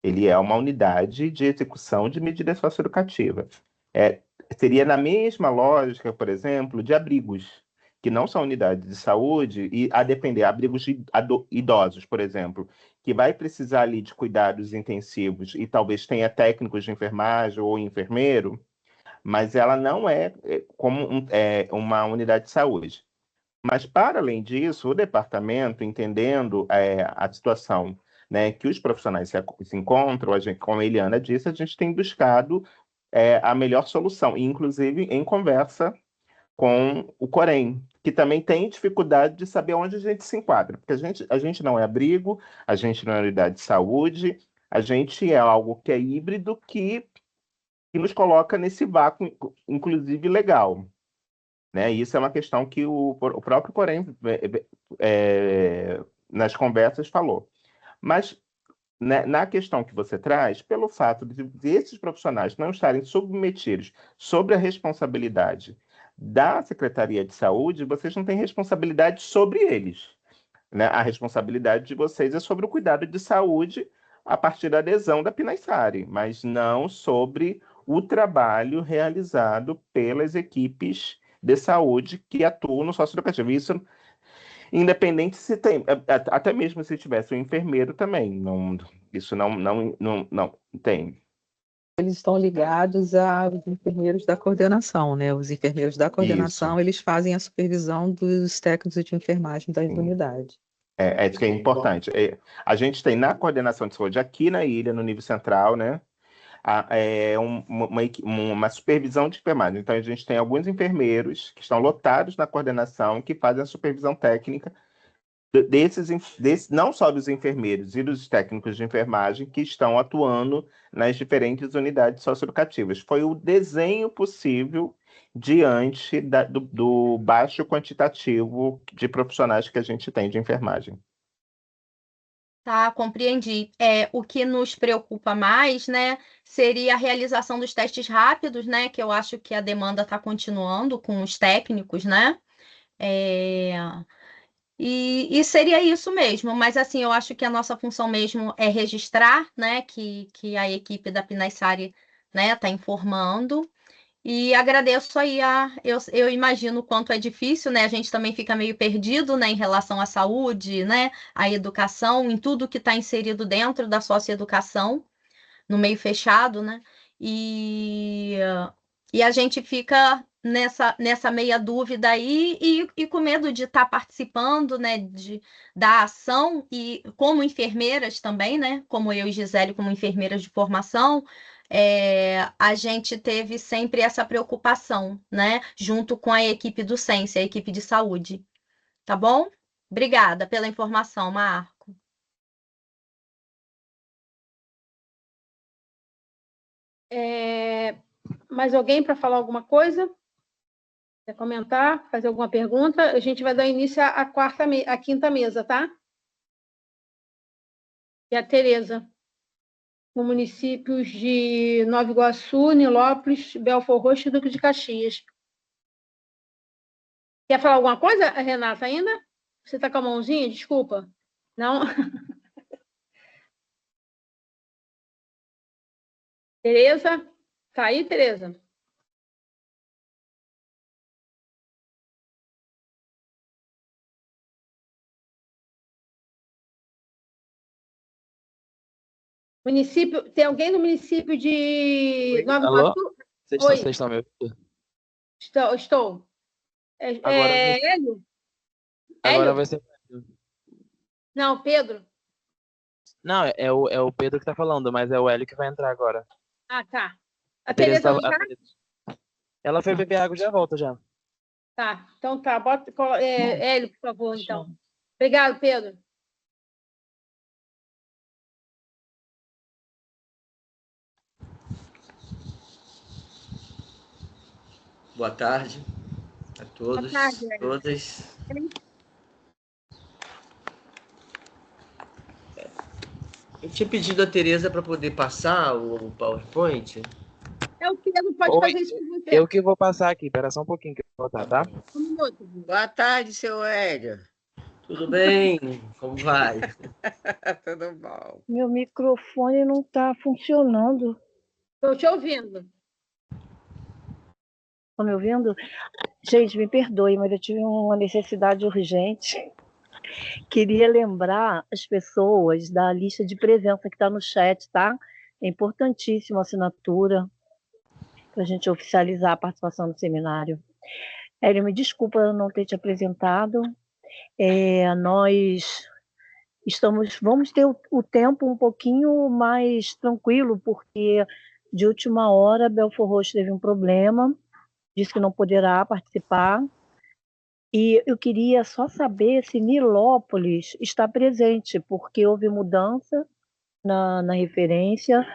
Ele é uma unidade de execução de medidas socioeducativas. Seria na mesma lógica, por exemplo, de abrigos, que não são unidades de saúde, e a depender, abrigos de idosos, por exemplo, que vai precisar ali de cuidados intensivos e talvez tenha técnicos de enfermagem ou enfermeiro, mas ela não é como uma unidade de saúde. Mas, para além disso, o departamento, entendendo a situação, né, que os profissionais se encontram, como a Eliana disse, a gente tem buscado a melhor solução, inclusive em conversa com o Corém, que também tem dificuldade de saber onde a gente se enquadra, porque a gente não é abrigo, a gente não é unidade de saúde, a gente é algo que é híbrido que nos coloca nesse vácuo, inclusive legal. Né? Isso é uma questão que o próprio Corém, nas conversas, falou. Mas, né, na questão que você traz, pelo fato de esses profissionais não estarem submetidos sobre a responsabilidade da Secretaria de Saúde, vocês não têm responsabilidade sobre eles. Né? A responsabilidade de vocês é sobre o cuidado de saúde a partir da adesão da Pinaysari, mas não sobre o trabalho realizado pelas equipes de saúde que atuam no socioeducativo. Isso, independente se tem, até mesmo se tivesse um enfermeiro também, isso não tem. eles estão ligados aos enfermeiros da coordenação, né? Os enfermeiros da coordenação, eles fazem a supervisão dos técnicos de enfermagem das Sim. unidades. É isso que é importante. A gente tem na coordenação de saúde aqui na ilha, no nível central, né? Uma supervisão de enfermagem. Então, a gente tem alguns enfermeiros que estão lotados na coordenação que fazem a supervisão técnica não só dos enfermeiros e dos técnicos de enfermagem que estão atuando nas diferentes unidades socioeducativas. Foi o desenho possível diante do baixo quantitativo de profissionais que a gente tem de enfermagem. Tá, compreendi. O que nos preocupa mais, né, seria a realização dos testes rápidos, né, que eu acho que a demanda está continuando com os técnicos, né? E seria isso mesmo, mas assim, eu acho que a nossa função mesmo é registrar, né, que a equipe da Pinaisari, né, está informando. E agradeço aí eu imagino o quanto é difícil, né? A gente também fica meio perdido, né, em relação à saúde, né, à educação, em tudo que está inserido dentro da socioeducação, no meio fechado, né? E a gente fica nessa meia dúvida aí e com medo de estar participando, né, da ação e como enfermeiras também, né? Como eu e Gisele, como enfermeiras de formação, a gente teve sempre essa preocupação, né? Junto com a equipe do Sense, a equipe de saúde. Tá bom? Obrigada pela informação, Marco. Mais alguém para falar alguma coisa? Quer comentar? Fazer alguma pergunta? A gente vai dar início à quinta mesa, tá? E a Tereza, com municípios de Nova Iguaçu, Nilópolis, Belford Roxo e Duque de Caxias. Quer falar alguma coisa, Renata, ainda? Você está com a mãozinha? Desculpa. Não? Tereza? Tá aí, Tereza? Município, tem alguém no município de Nova Alô? Iguaçu? Vocês estão me ouvindo? Estou. Agora Hélio? Agora Hélio? vai ser. Não, Pedro. Não, é o Pedro que tá falando, mas é o Hélio que vai entrar agora. Ah, tá. A Tereza Tereza não tá? Ela foi beber água e já volta já. Tá, então tá. Bota Hélio, por favor, então. Obrigado, Pedro. Boa tarde a todos, Boa tarde, Hélio. todas. Eu tinha pedido a Tereza para poder passar o PowerPoint. É o Pedro, pode Oi, fazer isso com você. Eu que vou passar aqui, espera só um pouquinho que eu vou voltar, tá? Um minuto. Boa tarde, seu Hélio. Tudo bem? Como vai? Tudo bom. Meu microfone não está funcionando. Estou te ouvindo. Estão me ouvindo? Gente, me perdoe, mas eu tive uma necessidade urgente. Queria lembrar as pessoas da lista de presença que está no chat, tá? É importantíssima a assinatura para a gente oficializar a participação no seminário. Hélio, me desculpa eu não ter te apresentado. Nós vamos ter o tempo um pouquinho mais tranquilo, porque de última hora Belford Roxo teve um problema, disse que não poderá participar, e eu queria só saber se Nilópolis está presente, porque houve mudança na referência,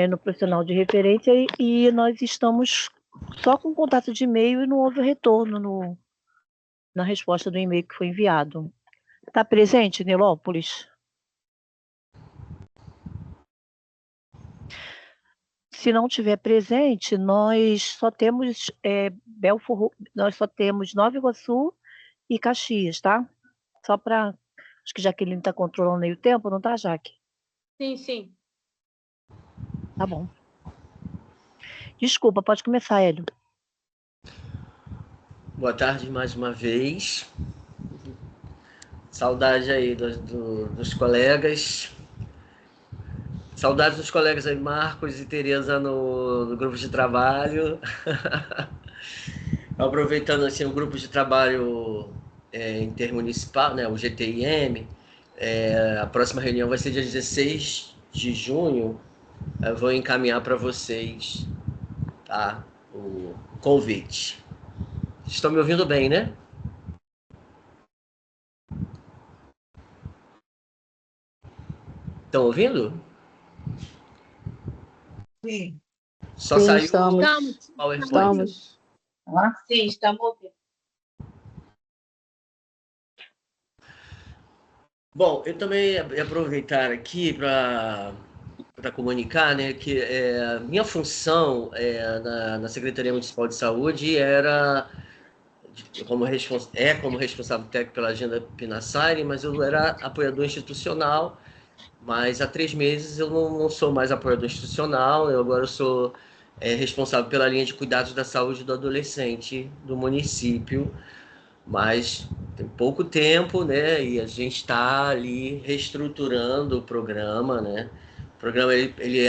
no profissional de referência, e nós estamos só com contato de e-mail e não houve retorno na resposta do e-mail que foi enviado. Está presente, Nilópolis? Se não tiver presente, nós só temos nós só temos Nova Iguaçu e Caxias, tá? Só para... Acho que Jaqueline está controlando aí o tempo, não tá, Jaque? Sim, sim. Tá bom. Desculpa, pode começar, Hélio. Boa tarde mais uma vez. Saudade aí dos colegas. Saudades dos colegas aí, Marcos e Tereza no grupo de trabalho. Aproveitando assim, o grupo de trabalho intermunicipal, né, o GTIM, a próxima reunião vai ser dia 16 de junho. Eu vou encaminhar para vocês, tá, o convite. Vocês estão me ouvindo bem, né? Estão ouvindo? Sim. Só Sim, saiu estamos. o PowerPoint. Estamos. Sim, estamos ouvindo. Bom, eu também ia aproveitar aqui para comunicar, né, que a minha função na Secretaria Municipal de Saúde era como responsável técnico pela agenda Pinassari, mas eu era apoiador institucional. Mas há 3 meses eu não sou mais apoiador institucional, agora sou responsável pela linha de cuidados da saúde do adolescente do município, mas tem pouco tempo, né? E a gente está ali reestruturando o programa, né? O programa ele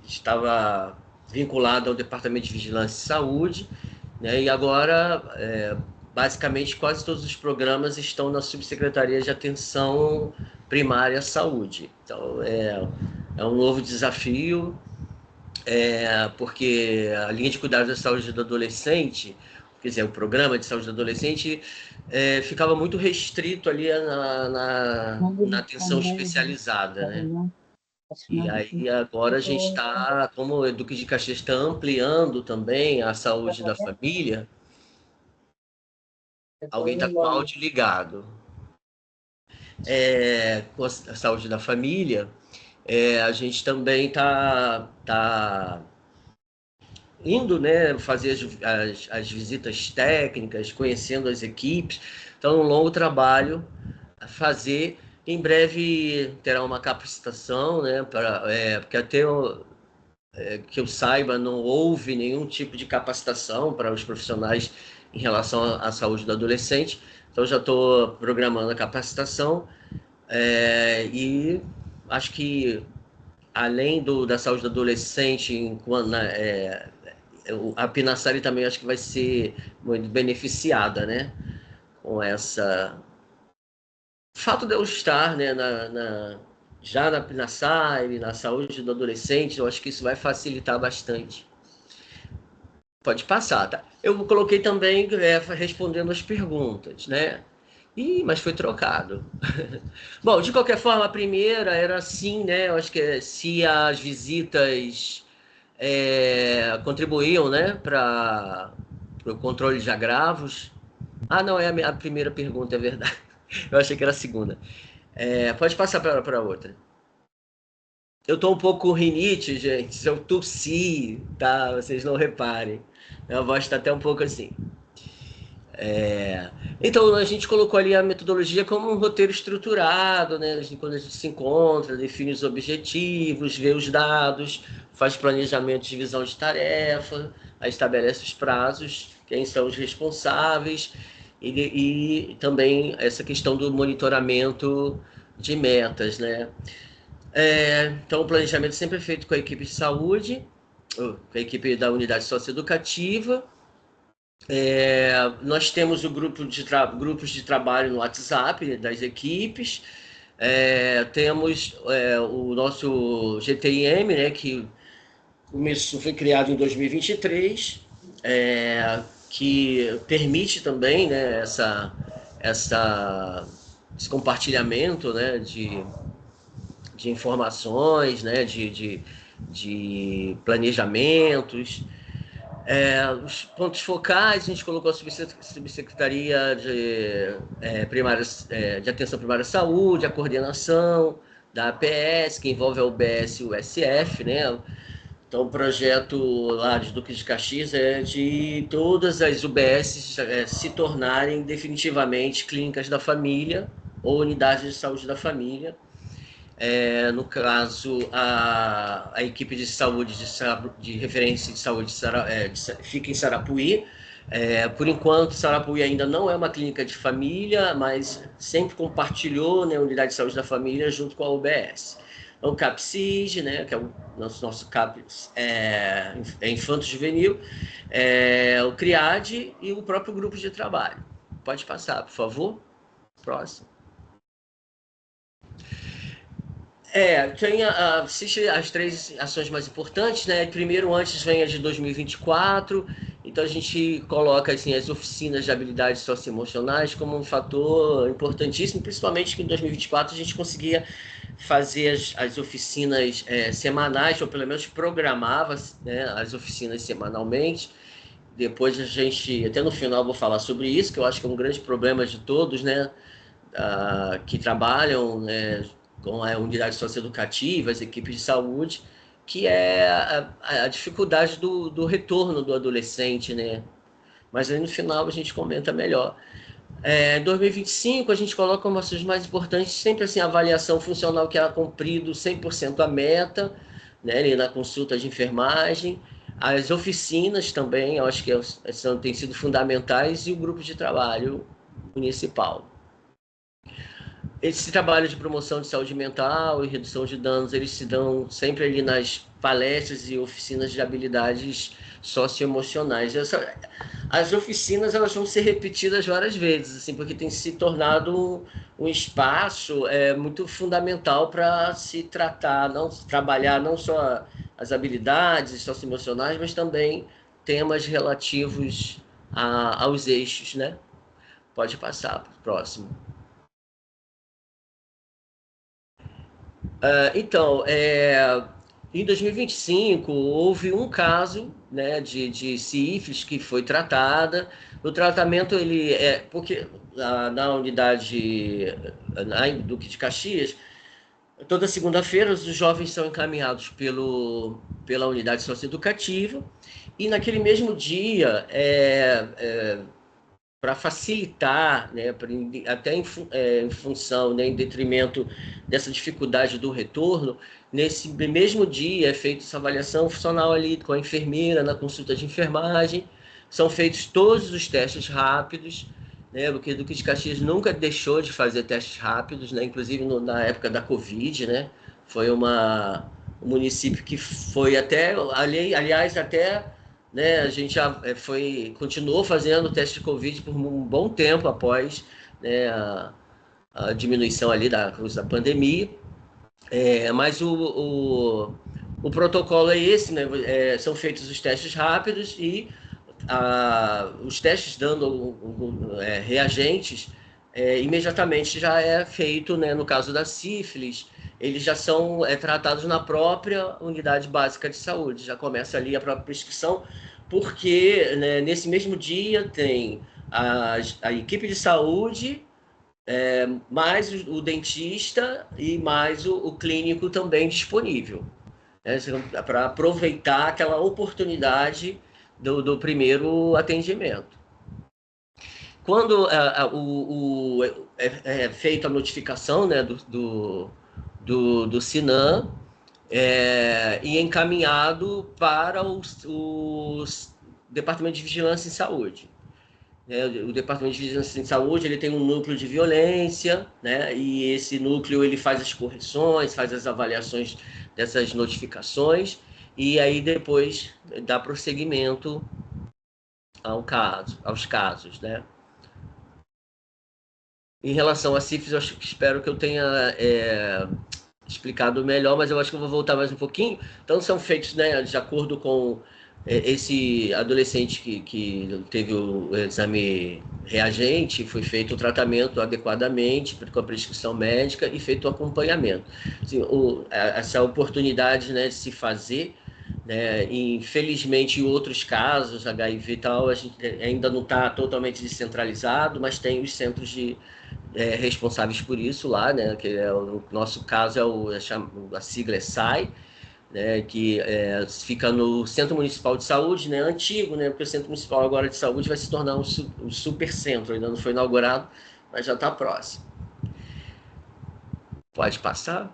estava vinculado ao Departamento de Vigilância e Saúde, né? E agora, basicamente, quase todos os programas estão na Subsecretaria de Atenção Primária à Saúde. Então, é um novo desafio, porque a linha de cuidados da saúde do adolescente, quer dizer, o programa de saúde do adolescente, ficava muito restrito ali na atenção especializada, né? E aí agora a gente está, como o Duque de Caxias está ampliando também a saúde da família. Alguém está com o áudio ligado. Com a saúde da família, a gente também tá indo, né, fazer as visitas técnicas, conhecendo as equipes. Então, um longo trabalho a fazer. Em breve terá uma capacitação, né, porque até que eu saiba, não houve nenhum tipo de capacitação para os profissionais em relação à saúde do adolescente. Então, já estou programando a capacitação e acho que, além da saúde do adolescente, a Pinassari também acho que vai ser muito beneficiada, né, com essa... O fato de eu estar, né, já na Pinassari, na saúde do adolescente, eu acho que isso vai facilitar bastante. Pode passar, tá? Eu coloquei também respondendo as perguntas, né? Mas foi trocado. Bom, de qualquer forma, a primeira era assim, né? Eu acho que se as visitas contribuíam, né, para o controle de agravos. Não, é a primeira pergunta, é verdade. Eu achei que era a segunda. Pode passar para outra. Eu tô um pouco com rinite, gente. Eu tossi, tá? Vocês não reparem. Minha voz está até um pouco assim. Então, a gente colocou ali a metodologia como um roteiro estruturado, né? Quando a gente se encontra, define os objetivos, vê os dados, faz planejamento de divisão de tarefa, aí estabelece os prazos, quem são os responsáveis, e também essa questão do monitoramento de metas, né? Então, o planejamento sempre é feito com a equipe de saúde, com a equipe da unidade socioeducativa. Nós temos grupos de trabalho no WhatsApp das equipes. Temos o nosso GTIM, né, que foi criado em 2023, que permite também, né, esse compartilhamento, né, de informações, né, de planejamentos. Os pontos focais, a gente colocou a Subsecretaria de Atenção Primária à Saúde, a coordenação da APS, que envolve a UBS e o SF, né? Então, o projeto lá de Duque de Caxias é de todas as UBS se tornarem definitivamente clínicas da família ou unidades de saúde da família. No caso, a equipe de saúde de referência de saúde fica em Sarapuí. Por enquanto, Sarapuí ainda não é uma clínica de família, mas sempre compartilhou, né, a unidade de saúde da família junto com a UBS. o CAPSIG, né, que é o nosso CAPS infanto-juvenil, o CRIAD e o próprio grupo de trabalho. Pode passar, por favor. Próximo. Assiste as 3 ações mais importantes, né? Primeiro, antes vem a de 2024. Então, a gente coloca assim, as oficinas de habilidades socioemocionais como um fator importantíssimo, principalmente que em 2024 a gente conseguia fazer as oficinas semanais, ou pelo menos programava, né, as oficinas semanalmente. Depois a gente, até no final eu vou falar sobre isso, que eu acho que é um grande problema de todos, né, que trabalham, né, com a unidade socioeducativa, as equipes de saúde, que é a dificuldade do retorno do adolescente, né? Mas aí no final a gente comenta melhor. Em 2025 a gente coloca como ações mais importantes sempre assim, a avaliação funcional que ela cumprido 100% a meta, né, ali na consulta de enfermagem, as oficinas também, eu acho que têm sido fundamentais, e o grupo de trabalho municipal. Esse trabalho de promoção de saúde mental e redução de danos, eles se dão sempre ali nas palestras e oficinas de habilidades socioemocionais. As oficinas, elas vão ser repetidas várias vezes, assim, porque tem se tornado um espaço muito fundamental para se trabalhar não só as habilidades socioemocionais, mas também temas relativos aos eixos, né? Pode passar para o próximo. Então, em 2025, houve um caso, né, de sífilis que foi tratada. O tratamento, porque na unidade Duque de Caxias, toda segunda-feira os jovens são encaminhados pela unidade socioeducativa, e naquele mesmo dia, para facilitar, né, até em função, né, em detrimento dessa dificuldade do retorno, nesse mesmo dia é feita essa avaliação funcional ali com a enfermeira, na consulta de enfermagem, são feitos todos os testes rápidos, né, porque o Duque de Caxias nunca deixou de fazer testes rápidos, né, inclusive na época da Covid, né, foi um município que foi aliás, né, a gente já continuou fazendo o teste de Covid por um bom tempo após, né, a diminuição ali da pandemia, mas o protocolo é esse, né, são feitos os testes rápidos e os testes dando reagentes, imediatamente já é feito, né, no caso da sífilis, eles já são tratados na própria unidade básica de saúde, já começa ali a própria prescrição, porque, né, nesse mesmo dia tem a equipe de saúde, mais o dentista e mais o clínico também disponível, né, para aproveitar aquela oportunidade do primeiro atendimento. Quando é feita a notificação, né, do SINAM, e encaminhado para os Departamento de Vigilância em Saúde. O Departamento de Vigilância em Saúde, ele tem um núcleo de violência, né, e esse núcleo ele faz as correções, faz as avaliações dessas notificações, e aí depois dá prosseguimento aos casos, né? Em relação a sífilis, eu espero que eu tenha explicado melhor, mas eu acho que eu vou voltar mais um pouquinho. Então, são feitos, né, de acordo com esse adolescente que teve o exame reagente, foi feito o tratamento adequadamente, com a prescrição médica e feito o acompanhamento. Assim, essa oportunidade, né, de se fazer, né, infelizmente, em outros casos, HIV e tal, a gente ainda não está totalmente descentralizado, mas tem os centros responsáveis por isso lá, né, que no nosso caso a sigla é SAI, né, que fica no Centro Municipal de Saúde, né, antigo, né, porque o Centro Municipal agora de Saúde vai se tornar um supercentro, ainda não foi inaugurado, mas já está próximo. Pode passar?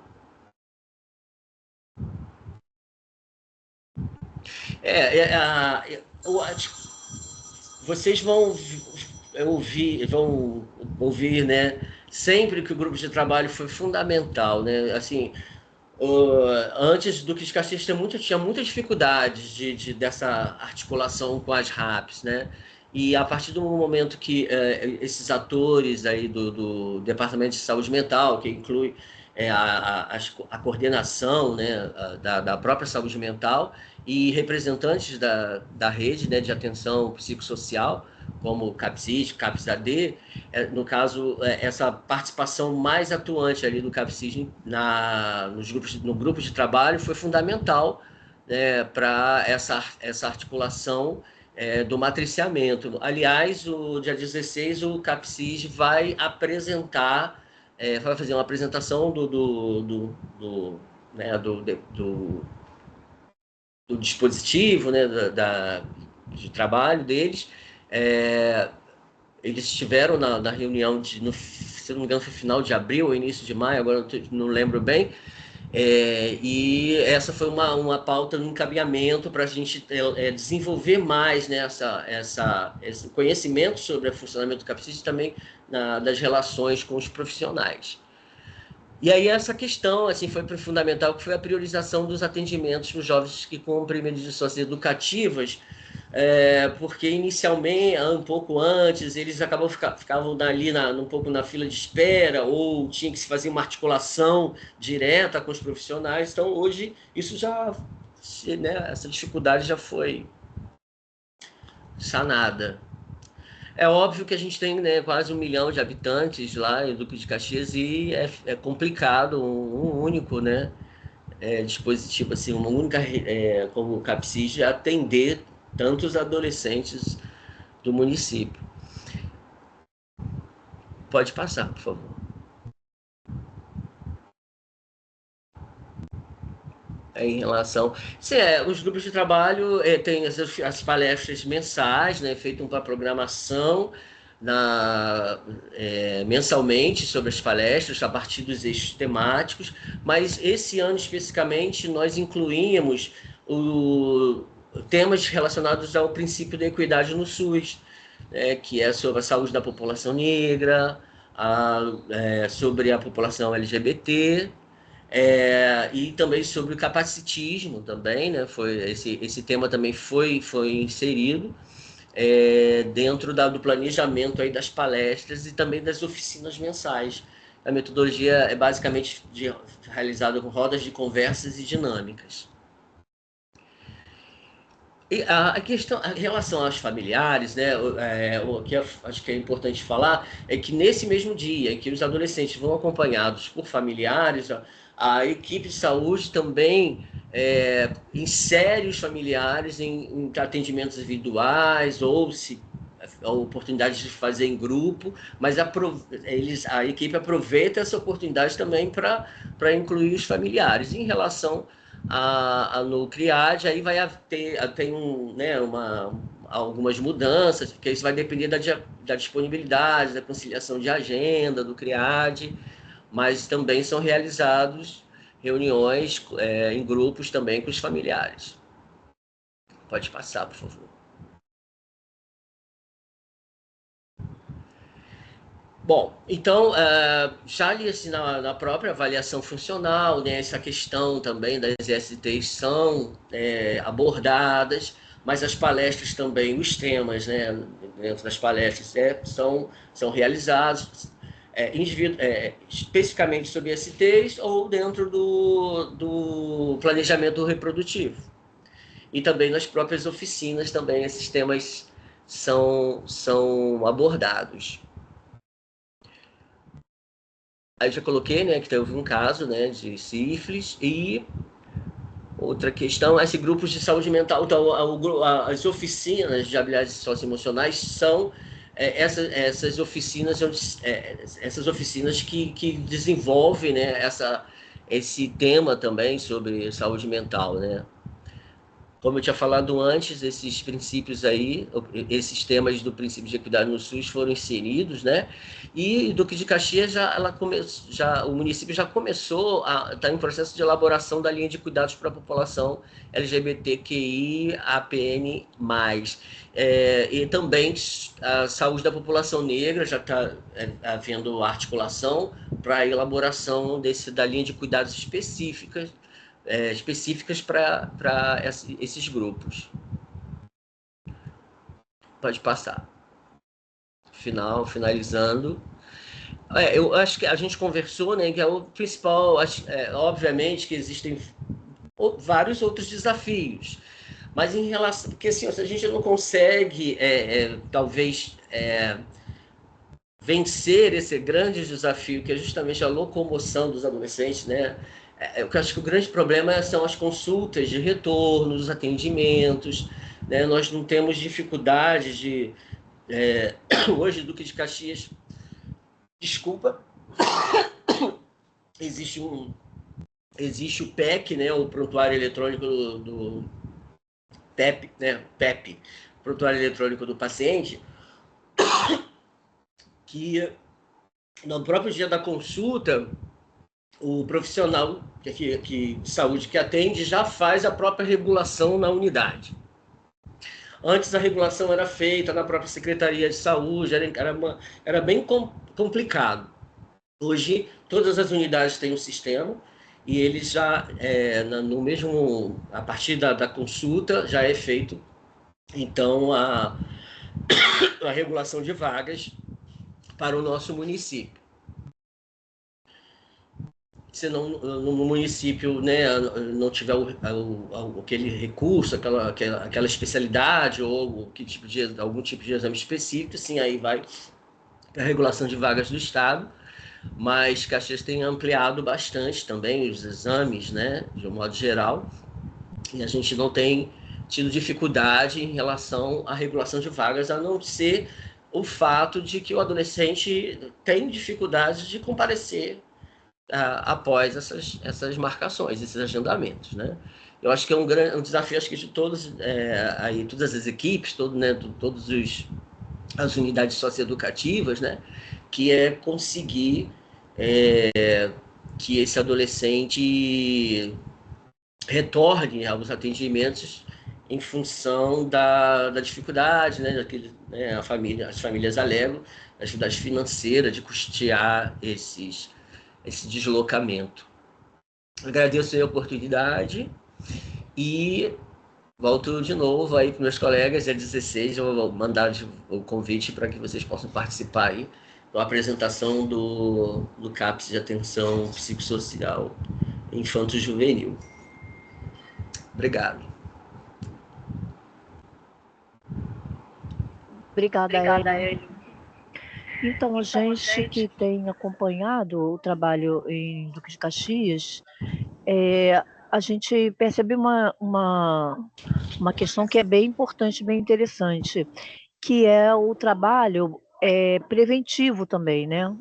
Vocês vão ouvir, né, sempre que o grupo de trabalho foi fundamental, né, assim, Antes do Duque de Caxias tinha muita dificuldade dessa articulação com as RAPs, né? E a partir do momento que esses atores aí do Departamento de Saúde Mental, que inclui a coordenação, né, da própria saúde mental e representantes da rede, né, de atenção psicossocial, como o CAPSIS, CAPS-AD, no caso, essa participação mais atuante ali do CAPSIS no grupo de trabalho foi fundamental, né, para essa articulação do matriciamento. Aliás, o dia 16, o CAPSIS vai fazer uma apresentação do dispositivo, né, de trabalho deles. Eles estiveram na reunião, se não me engano, foi final de abril ou início de maio, agora eu não lembro bem, e essa foi uma pauta no encaminhamento para a gente desenvolver mais, né, esse conhecimento sobre o funcionamento do CAPSIS e também das relações com os profissionais. E aí essa questão assim, foi fundamental, que foi a priorização dos atendimentos para os jovens que cumprem medidas socioeducativas, porque inicialmente, um pouco antes, eles ficavam ali um pouco na fila de espera, ou tinha que se fazer uma articulação direta com os profissionais. Então, hoje, isso já, né, essa dificuldade já foi sanada. É óbvio que a gente tem, né, quase 1 milhão de habitantes lá em Duque de Caxias e é complicado um único, né, dispositivo, assim, uma única, como o CAPSIS, atender tantos adolescentes do município. Pode passar, por favor. Em relação... Sim, os grupos de trabalho têm as palestras mensais, né, feito uma programação mensalmente sobre as palestras, a partir dos eixos temáticos, mas esse ano, especificamente, nós incluímos temas relacionados ao princípio da equidade no SUS, que é sobre a saúde da população negra, sobre a população LGBT, e também sobre o capacitismo também, né? Esse tema também foi inserido dentro do planejamento aí das palestras e também das oficinas mensais. A metodologia é basicamente realizada com rodas de conversas e dinâmicas. E a questão, em relação aos familiares, né, o que acho que é importante falar é que nesse mesmo dia em que os adolescentes vão acompanhados por familiares, a equipe de saúde também insere os familiares em atendimentos individuais ou a oportunidade de fazer em grupo, mas a equipe aproveita essa oportunidade também para incluir os familiares. Em relação no CRIAD, aí vai ter algumas mudanças, porque isso vai depender da disponibilidade, da conciliação de agenda do CRIAD, mas também são realizados reuniões em grupos também com os familiares. Pode passar, por favor. Bom, então, já ali assim, na própria avaliação funcional, né, essa questão também das STs são abordadas, mas as palestras também, os temas, né, dentro das palestras são realizados especificamente sobre STs ou dentro do planejamento reprodutivo. E também nas próprias oficinas também esses temas são abordados. Aí já coloquei, né, que teve um caso, né, de sífilis, e outra questão, esses grupos de saúde mental, então, as oficinas de habilidades socioemocionais são essas oficinas que desenvolvem, né, esse tema também sobre saúde mental, né? Como eu tinha falado antes, esses princípios aí, esses temas do princípio de equidade no SUS foram inseridos, né? E Duque de Caxias, o município já começou está em processo de elaboração da linha de cuidados para a população LGBTQI-APN+. E também a saúde da população negra, já está havendo articulação para a elaboração da linha de cuidados específicas para esses grupos. Pode passar. Finalizando. Eu acho que a gente conversou, né, que é o principal, obviamente que existem vários outros desafios, mas em relação, porque assim, a gente não consegue, talvez, vencer esse grande desafio, que é justamente a locomoção dos adolescentes, né? Eu acho que o grande problema são as consultas de retorno, os atendimentos, né? Nós não temos dificuldades de... hoje, Duque de Caxias, desculpa, existe o PEC, né? O Prontuário Eletrônico do PEP, né? PEP, Prontuário Eletrônico do Paciente, que no próprio dia da consulta, o profissional de saúde que atende já faz a própria regulação na unidade. Antes a regulação era feita na própria Secretaria de Saúde, era bem complicado. Hoje, todas as unidades têm um sistema e eles já, a partir da consulta, já é feito, então, a regulação de vagas para o nosso município. Se no município, né, não tiver aquele recurso, aquela especialidade ou algum tipo de exame específico, sim, aí vai para a regulação de vagas do Estado, mas Caxias tem ampliado bastante também os exames, né, de um modo geral, e a gente não tem tido dificuldade em relação à regulação de vagas, a não ser o fato de que o adolescente tem dificuldade de comparecer após essas marcações, esses agendamentos, né? Eu acho que é um desafio, acho que de todas as equipes, todas as unidades socioeducativas, né? Que é conseguir que esse adolescente retorne aos atendimentos em função da dificuldade, né? As famílias alegam a dificuldade financeira de custear esse deslocamento. Agradeço a oportunidade e volto de novo aí para meus colegas. Dia 16 eu vou mandar o convite para que vocês possam participar aí da apresentação do CAPS de Atenção Psicossocial Infanto-Juvenil. Obrigado. Obrigada, Hélio. Então, a gente que tem acompanhado o trabalho em Duque de Caxias, a gente percebe uma questão que é bem importante, bem interessante, que é o trabalho preventivo também, né?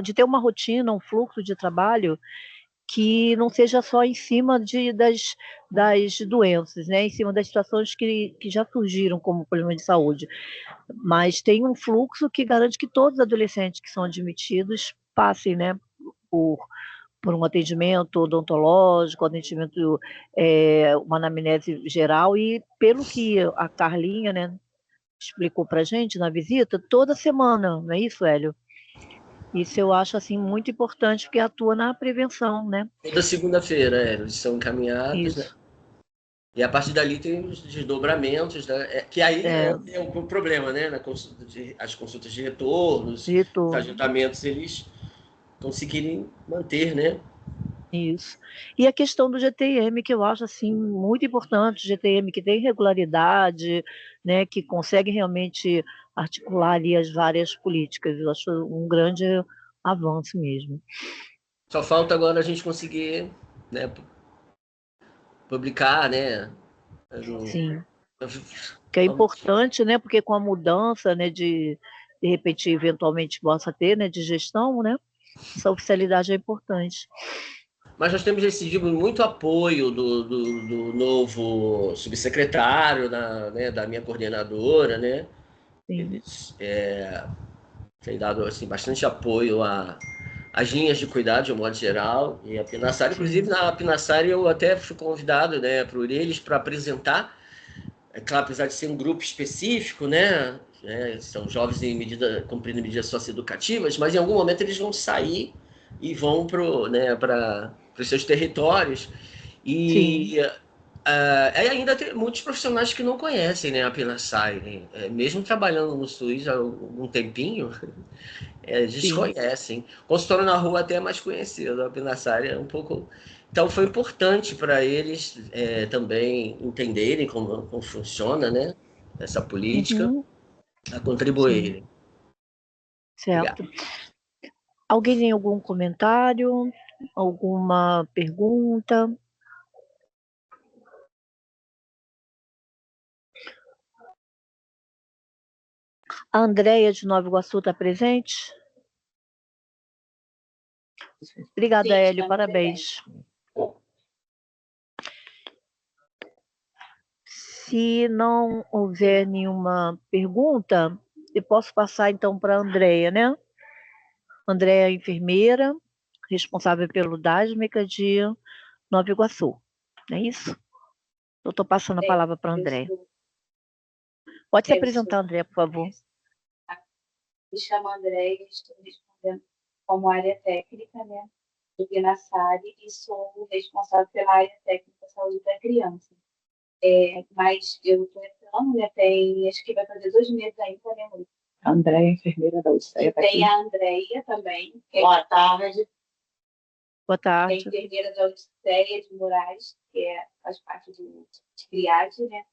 De ter uma rotina, um fluxo de trabalho que não seja só em cima das doenças, né? Em cima das situações que já surgiram como problema de saúde, mas tem um fluxo que garante que todos os adolescentes que são admitidos passem, né, por um atendimento odontológico, atendimento, uma anamnese geral, e pelo que a Carlinha, né, explicou para a gente na visita, toda semana, não é isso, Hélio? Isso eu acho, assim, muito importante, porque atua na prevenção, né? Toda segunda-feira, eles são encaminhados, né? E a partir dali tem os desdobramentos, né? Que aí é um problema, né? As consultas de retorno, os agendamentos, eles conseguirem manter, né? Isso. E a questão do GTM, que eu acho, assim, muito importante, o GTM que tem regularidade, né, que consegue realmente articular ali as várias políticas. Eu acho um grande avanço mesmo. Só falta agora a gente conseguir, né, publicar, né? Sim. Que é importante, né, porque com a mudança, né, de repente, eventualmente possa ter, né, de gestão, né, essa oficialidade é importante. Mas nós temos recebido muito apoio do novo subsecretário, da minha coordenadora, né? Eles têm dado assim, bastante apoio às linhas de cuidado, de um modo geral, e a Pinassari, inclusive na Pinassari eu até fui convidado, né, por eles para apresentar, é claro, apesar de ser um grupo específico, né, né? São jovens cumprindo medidas socioeducativas, mas em algum momento eles vão sair e vão para os seus territórios. E ainda tem muitos profissionais que não conhecem, né, a Pinasai, né? Mesmo trabalhando no SUS há algum tempinho, desconhecem. Consultório na rua até é mais conhecido, a Pinasai é um pouco... Então foi importante para eles também entenderem como funciona, né, essa política, a contribuírem. Certo. Alguém tem algum comentário? Alguma pergunta? A Andréia de Nova Iguaçu está presente? Obrigada, Hélio. Parabéns. Se não houver nenhuma pergunta, eu posso passar então para a Andréia, né? Andréia é enfermeira, responsável pelo DASMECA de Nova Iguaçu. Não é isso? Eu estou passando a palavra para a Andréia. Pode se apresentar, Andréia, por favor. Me chamo Andréia, estou respondendo como área técnica, né, do Pinasari, e sou responsável pela área técnica da saúde da criança. Mas eu estou entrando, né, acho que vai fazer 2 meses ainda, né, Lu? Andréia, enfermeira da UCEA. Tem a Andréia também. Boa tarde. Boa tarde. É enfermeira da UCEA de Moraes, que faz parte de CRIAD, né?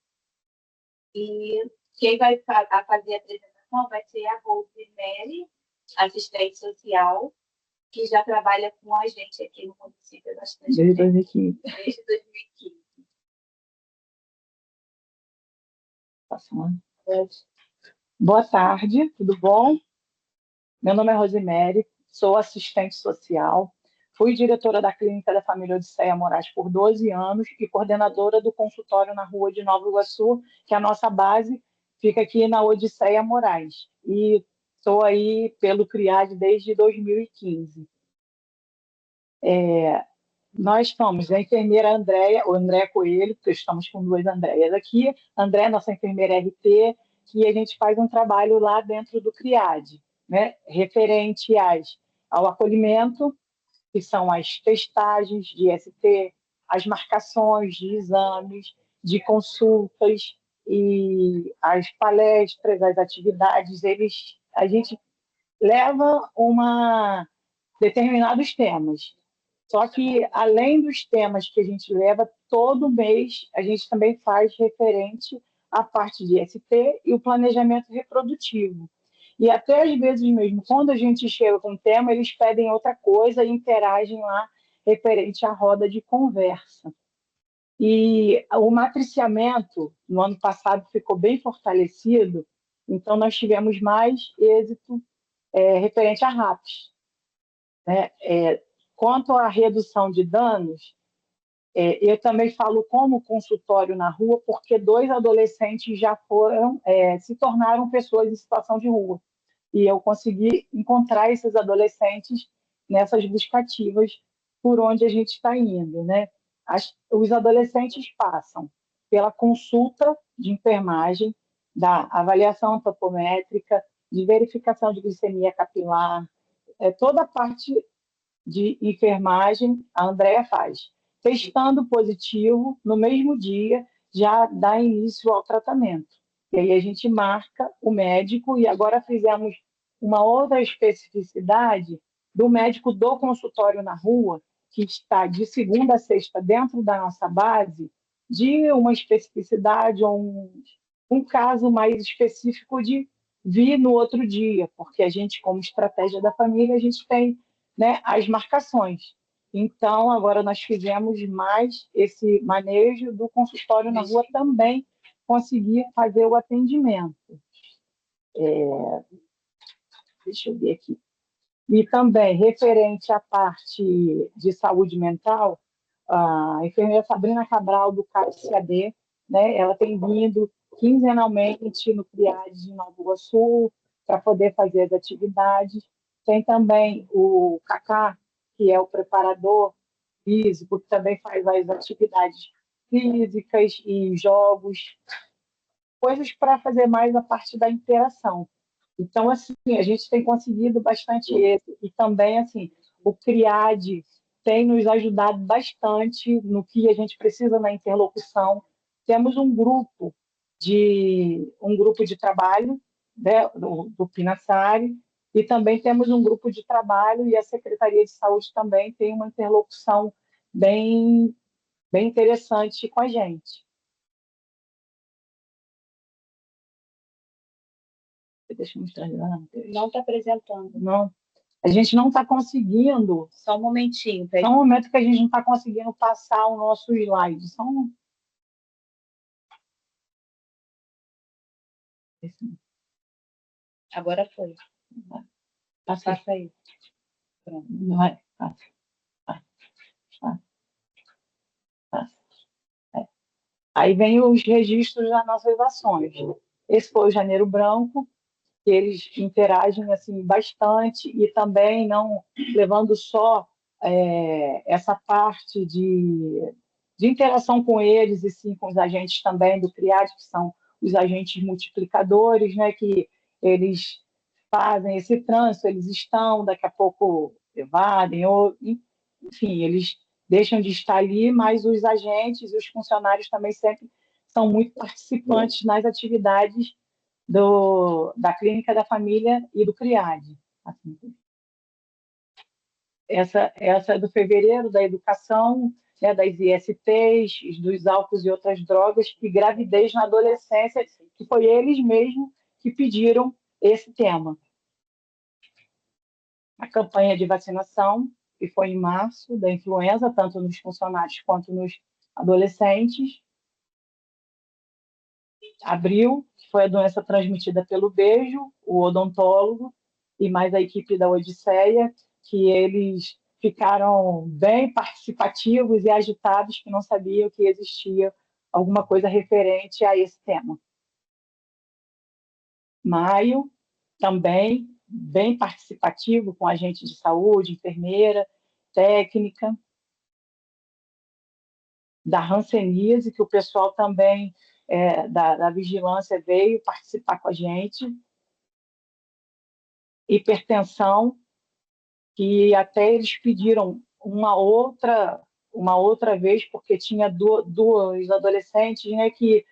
E quem vai fazer a apresentação vai ser a Rosemary, assistente social, que já trabalha com a gente aqui no município há bastante tempo. Desde 2015. Passando. Boa tarde, tudo bom? Meu nome é Rosemary, sou assistente social, fui diretora da Clínica da Família Odisseia Moraes por 12 anos e coordenadora do consultório na Rua de Nova Iguaçu, que é a nossa base fica aqui na Odisseia Moraes. E estou aí pelo CRIAD desde 2015. Nós estamos, a enfermeira Andréia, ou Andréia Coelho, porque estamos com 2 Andréias aqui. Andréia, nossa enfermeira RT, que a gente faz um trabalho lá dentro do CRIAD, né, referente ao acolhimento, que são as testagens de ST, as marcações de exames, de consultas e as palestras, as atividades. A gente leva determinados temas. Só que, além dos temas que a gente leva, todo mês a gente também faz referente à parte de ST e o planejamento reprodutivo. E até às vezes mesmo, quando a gente chega com o tema, eles pedem outra coisa e interagem lá referente à roda de conversa. E o matriciamento, no ano passado, ficou bem fortalecido, então nós tivemos mais êxito referente a RAPs, né? Quanto à redução de danos, eu também falo como consultório na rua, porque 2 adolescentes já se tornaram pessoas em situação de rua. E eu consegui encontrar esses adolescentes nessas buscativas por onde a gente está indo, né? Os adolescentes passam pela consulta de enfermagem, da avaliação antropométrica, de verificação de glicemia capilar, toda a parte de enfermagem a Andréia faz. Testando positivo, no mesmo dia, já dá início ao tratamento. E aí a gente marca o médico, e agora fizemos uma outra especificidade do médico do consultório na rua, que está de segunda a sexta dentro da nossa base, de uma especificidade ou um caso mais específico de vir no outro dia, porque a gente, como estratégia da família, a gente tem, né, as marcações. Então, agora nós fizemos mais esse manejo do consultório na rua também, conseguir fazer o atendimento. Deixa eu ver aqui. E também, referente à parte de saúde mental, a enfermeira Sabrina Cabral, do CAPS-CAD, né, ela tem vindo quinzenalmente no CRIAD de Nova Iguaçu para poder fazer as atividades. Tem também o Cacá, que é o preparador físico, que também faz as atividades físicas e jogos. coisas para fazer mais a parte da interação. Então, assim, a gente tem conseguido bastante isso. E também, assim, o CRIAD tem nos ajudado bastante no que a gente precisa na interlocução. Temos um grupo de trabalho, né, do Pinassari, e também temos um grupo de trabalho e a Secretaria de Saúde também tem uma interlocução bem, bem interessante com a gente. Deixa eu mostrar. Não está apresentando. Não. A gente não está conseguindo. Só um momentinho. Só um momento que a gente não está conseguindo passar o nosso slide. Só um... Agora foi. Passa aí. Pronto. Vai. Passa. Aí vem os registros das nossas ações. Esse foi o Janeiro Branco, que eles interagem assim bastante e também não levando só essa parte de interação com eles e sim com os agentes também do CRIAD, que são os agentes multiplicadores, né, que eles fazem esse trânsito, eles estão, daqui a pouco evadem, ou, enfim, eles deixam de estar ali, mas os agentes e os funcionários também sempre são muito participantes nas atividades da Clínica da Família e do CRIAD. Assim. Essa é do fevereiro, da educação, né, das ISTs, dos álcools e outras drogas, e gravidez na adolescência, que foi eles mesmos que pediram esse tema. A campanha de vacinação, que foi em março, da influenza, tanto nos funcionários quanto nos adolescentes. Abril, que foi a doença transmitida pelo beijo, o odontólogo, e mais a equipe da Odisseia, que eles ficaram bem participativos e agitados, que não sabiam que existia alguma coisa referente a esse tema. Maio, também bem participativo, com agente de saúde, enfermeira, técnica. Da hanseníase, que o pessoal também da vigilância veio participar com a gente. Hipertensão, que até eles pediram uma outra vez, porque tinha dois adolescentes, né, que,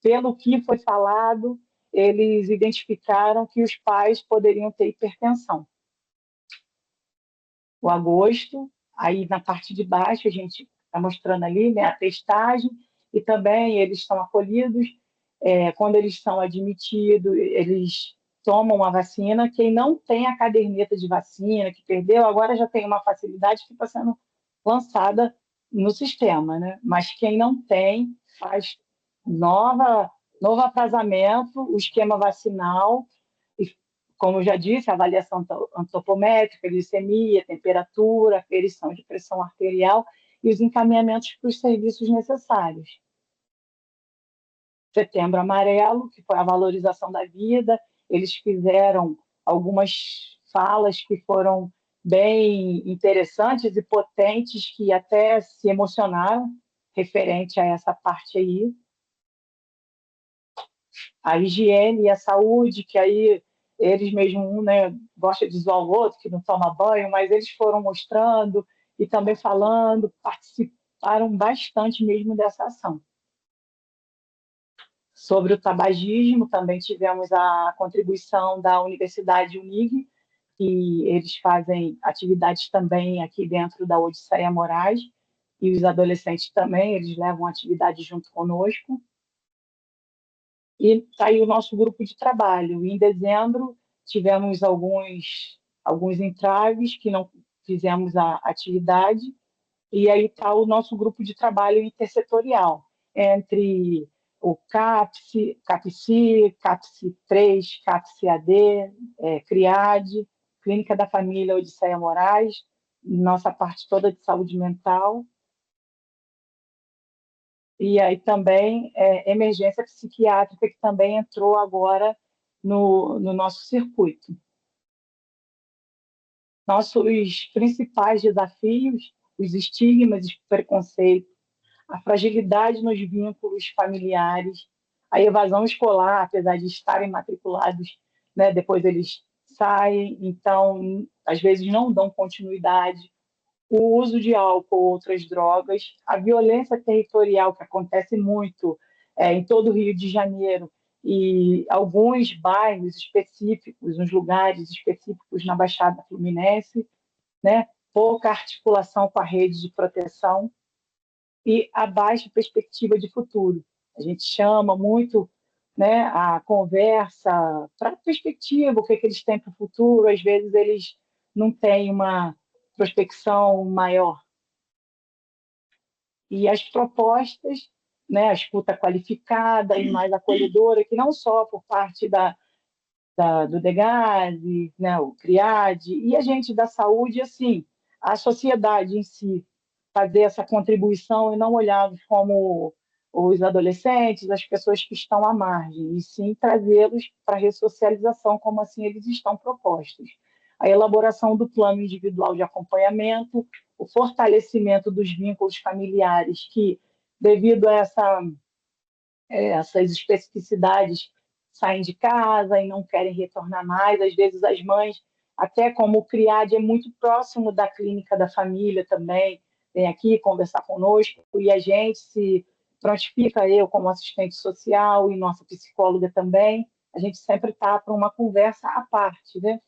pelo que foi falado, eles identificaram que os pais poderiam ter hipertensão. O agosto, aí na parte de baixo, a gente está mostrando ali, né, a testagem, e também eles estão acolhidos. Quando eles são admitidos, eles tomam a vacina. Quem não tem a caderneta de vacina, que perdeu, agora já tem uma facilidade que está sendo lançada no sistema, né? Mas quem não tem, faz novo atrasamento, o esquema vacinal, e, como eu já disse, a avaliação antropométrica, glicemia, temperatura, aferição de pressão arterial e os encaminhamentos para os serviços necessários. Setembro Amarelo, que foi a valorização da vida, eles fizeram algumas falas que foram bem interessantes e potentes, que até se emocionaram referente a essa parte aí. A higiene e a saúde, que aí eles mesmos, né, gostam de zoar o outro, que não toma banho, mas eles foram mostrando e também falando, participaram bastante mesmo dessa ação. Sobre o tabagismo, também tivemos a contribuição da Universidade Unig, que eles fazem atividades também aqui dentro da Odisseia Moraes, e os adolescentes também, eles levam atividade junto conosco. E está aí o nosso grupo de trabalho. Em dezembro, tivemos alguns entraves que não fizemos a atividade, e aí está o nosso grupo de trabalho intersetorial, entre o CAPSI, CAPSI 3, CAPSI AD, CRIAD, Clínica da Família Odisseia Moraes, nossa parte toda de saúde mental, e aí também emergência psiquiátrica, que também entrou agora no nosso circuito. Nossos principais desafios, os estigmas e preconceitos, a fragilidade nos vínculos familiares, a evasão escolar, apesar de estarem matriculados, né, depois eles saem, então, às vezes não dão continuidade, o uso de álcool ou outras drogas, a violência territorial, que acontece muito em todo o Rio de Janeiro, e alguns bairros específicos, uns lugares específicos na Baixada Fluminense, né? Pouca articulação com a rede de proteção e a baixa perspectiva de futuro. A gente chama muito, né, a conversa para perspectiva, o que eles têm para o futuro, às vezes eles não têm uma prospecção maior. E as propostas, né, a escuta qualificada e mais acolhedora, que não só por parte do DEGASE, né, o CRIAD, e a gente da saúde, assim, a sociedade em si, fazer essa contribuição e não olhá-los como os adolescentes, as pessoas que estão à margem, e sim trazê-los para a ressocialização, como assim eles estão propostos. A elaboração do plano individual de acompanhamento, o fortalecimento dos vínculos familiares que, devido a essas especificidades, saem de casa e não querem retornar mais. Às vezes as mães, até como o CRIAD é muito próximo da clínica da família também, vem aqui conversar conosco e a gente se prontifica, eu como assistente social e nossa psicóloga também, a gente sempre está para uma conversa à parte, né?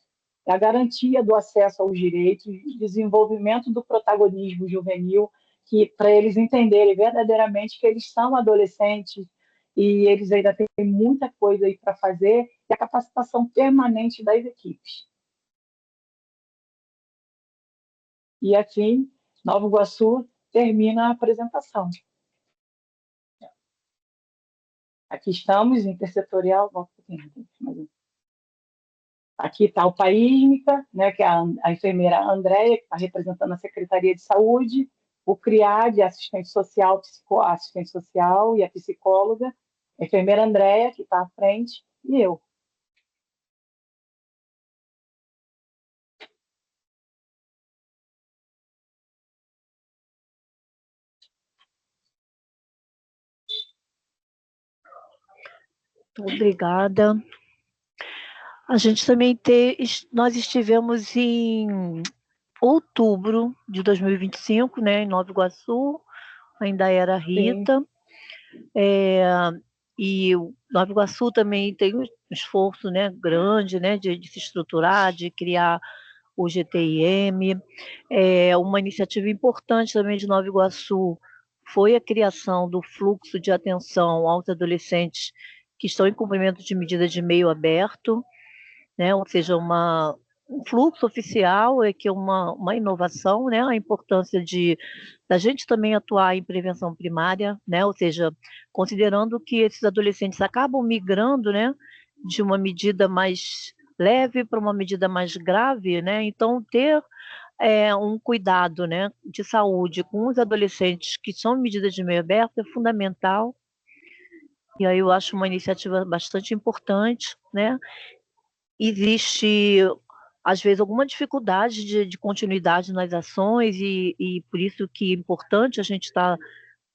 A garantia do acesso aos direitos, desenvolvimento do protagonismo juvenil, que para eles entenderem verdadeiramente que eles são adolescentes e eles ainda têm muita coisa aí para fazer, e a capacitação permanente das equipes. E assim, Nova Iguaçu termina a apresentação. Aqui estamos, intersetorial. Aqui está o PAISMICA, né, que é a enfermeira Andréia, que está representando a Secretaria de Saúde, o CRIAD, assistente social e a psicóloga, a enfermeira Andréia, que está à frente, e eu. Obrigada. A gente também nós estivemos em outubro de 2025, né, em Nova Iguaçu, ainda era Rita, e Nova Iguaçu também tem um esforço, né, grande, né, de se estruturar, de criar o GTIM. Uma iniciativa importante também de Nova Iguaçu foi a criação do fluxo de atenção aos adolescentes que estão em cumprimento de medida de meio aberto, né? Ou seja, um fluxo oficial que é uma inovação, né? A importância da gente também atuar em prevenção primária, né? Ou seja, considerando que esses adolescentes acabam migrando, né, de uma medida mais leve para uma medida mais grave, né? Então, ter um cuidado, né, de saúde com os adolescentes que são medidas de meio aberto é fundamental. E aí eu acho uma iniciativa bastante importante, né? Existe, às vezes, alguma dificuldade de continuidade nas ações e por isso que é importante a gente estar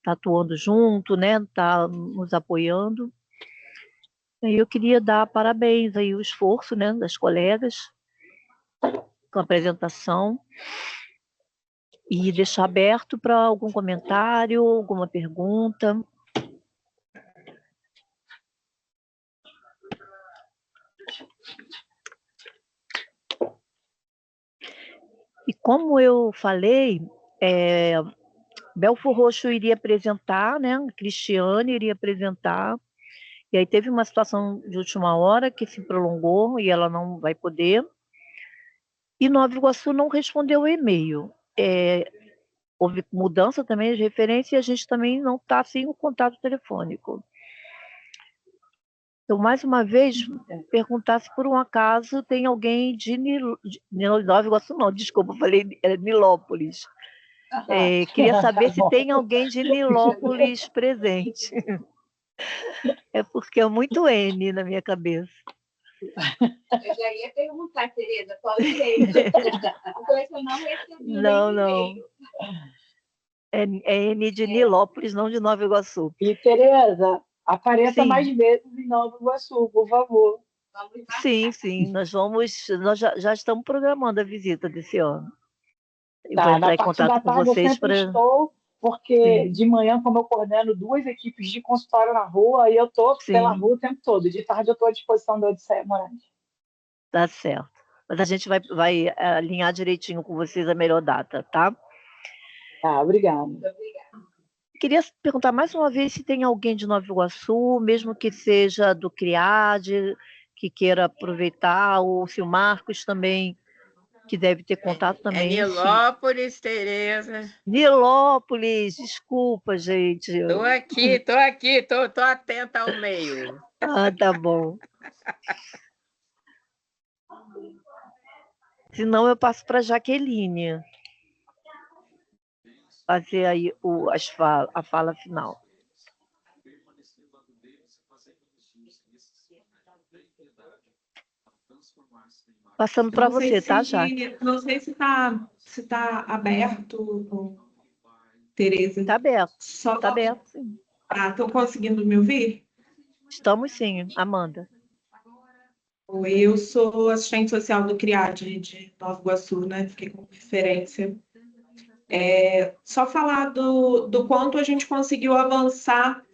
atuando junto, né? Tá nos apoiando. E eu queria dar parabéns aí o esforço, né, das colegas com a apresentação e deixar aberto para algum comentário, alguma pergunta. E como eu falei, Belfor Roxo iria apresentar, né? Cristiane iria apresentar, e aí teve uma situação de última hora que se prolongou e ela não vai poder. E Nova Iguaçu não respondeu o e-mail. Houve mudança também de referência e a gente também não está sem o contato telefônico. Então, mais uma vez, perguntar se por um acaso tem alguém de Nova Iguaçu, não, desculpa, eu falei Nilópolis. Queria saber se tem alguém de Nilópolis presente. É porque é muito N na minha cabeça. Eu já ia perguntar, Tereza, qual o e-mail? Porque eu não recebi não. É N de Nilópolis, não de Nova Iguaçu. E, Tereza, Apareça Sim. mais vezes em Nova Iguaçu, por favor. Sim, nós já estamos programando a visita desse ano. E vou Tá, entrar na em parte da contato com tarde eu vocês sempre para. estou, porque Sim, de manhã, como eu coordeno 2 equipes de consultório na rua, aí eu estou pela sim, rua o tempo todo. De tarde eu estou à disposição da Odisseia Moraes. tá certo. Mas a gente vai alinhar direitinho com vocês a melhor data, tá? Tá, obrigada. Queria perguntar mais uma vez se tem alguém de Nova Iguaçu, mesmo que seja do CRIAD, que queira aproveitar, ou se o Marcos também, que deve ter contato É também. Nilópolis, Tereza. Nilópolis, desculpa, gente. Tô atenta ao meio. Ah, tá bom. Senão eu passo para a Jaqueline fazer aí a fala final. Passando para você, tá, Jaque? Não sei se tá aberto, Tereza. Tá aberto, Só tá aberto, sim. estão conseguindo me ouvir? Estamos sim, Amanda. Oi, eu sou assistente social do CRIAD de Nova Iguaçu, né? Fiquei como referência. Só falar do quanto a gente conseguiu avançar,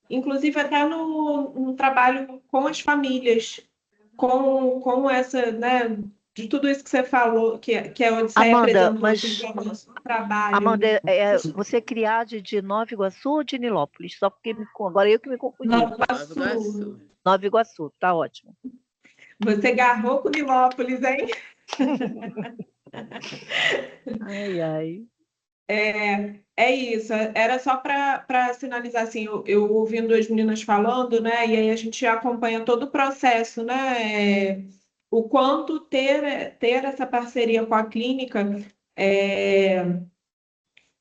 inclusive até no trabalho com as famílias, com essa, né? De tudo isso que você falou, que a Odisseia Amanda, apresentou mas assim, de avanço no trabalho. Amanda, você é CRIAD de Nova Iguaçu ou de Nilópolis? Só porque agora eu que me confundi. Nova Iguaçu. Nova Iguaçu, tá ótimo. Você agarrou com Nilópolis, hein? Ai, ai. É isso, era só para sinalizar assim, eu ouvindo as meninas falando, né? E aí a gente acompanha todo o processo, né? O quanto ter essa parceria com a clínica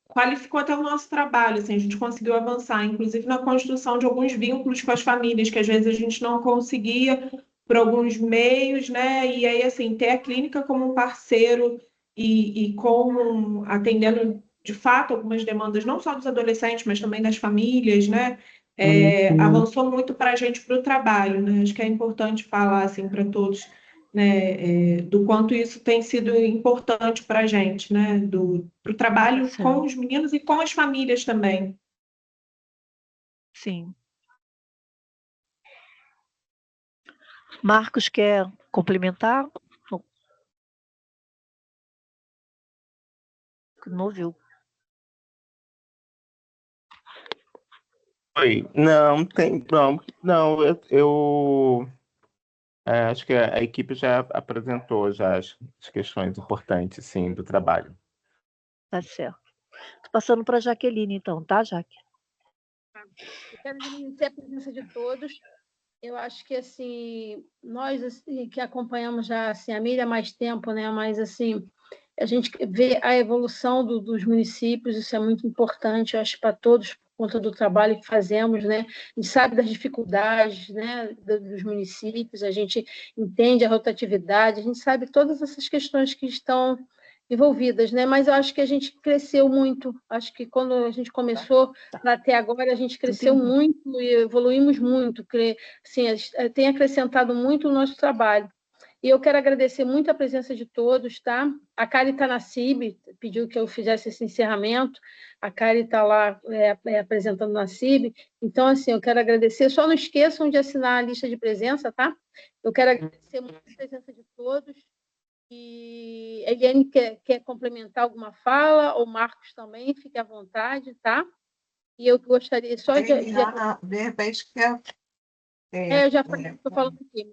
qualificou até o nosso trabalho, assim, a gente conseguiu avançar, inclusive na construção de alguns vínculos com as famílias, que às vezes a gente não conseguia por alguns meios, né? E aí, assim, ter a clínica como um parceiro e com atendendo de fato algumas demandas, não só dos adolescentes, mas também das famílias, né? Avançou muito para a gente para o trabalho, né? Acho que é importante falar assim para todos, né, do quanto isso tem sido importante para a gente, né? Para o trabalho com os meninos e com as famílias também. Sim. Marcos quer complementar? Não ouviu. Oi, não, eu acho que a equipe já apresentou já as questões importantes, sim, do trabalho. Tá certo. Tô passando para a Jaqueline, então, tá, Jaque? Eu quero agradecer a presença de todos. Eu acho que assim, nós assim, que acompanhamos já assim, a Miriam há mais tempo, né? Mas assim, a gente vê a evolução dos municípios, isso é muito importante, eu acho, para todos, por conta do trabalho que fazemos, né? A gente sabe das dificuldades, né, dos municípios, a gente entende a rotatividade, a gente sabe todas essas questões que estão envolvidas, né? Mas eu acho que a gente cresceu muito. Acho que quando a gente começou até agora, a gente cresceu muito e evoluímos muito. Assim, tem acrescentado muito o nosso trabalho. E eu quero agradecer muito a presença de todos, tá? A Kari está na CIB, pediu que eu fizesse esse encerramento. A Kari está lá apresentando na CIB. Então, assim, eu quero agradecer. Só não esqueçam de assinar a lista de presença, tá? Eu quero agradecer muito a presença de todos. E a Eliane quer complementar alguma fala, ou Marcos também, fique à vontade, tá? E eu gostaria só de repente, quer. eu já falei, estou falando aqui.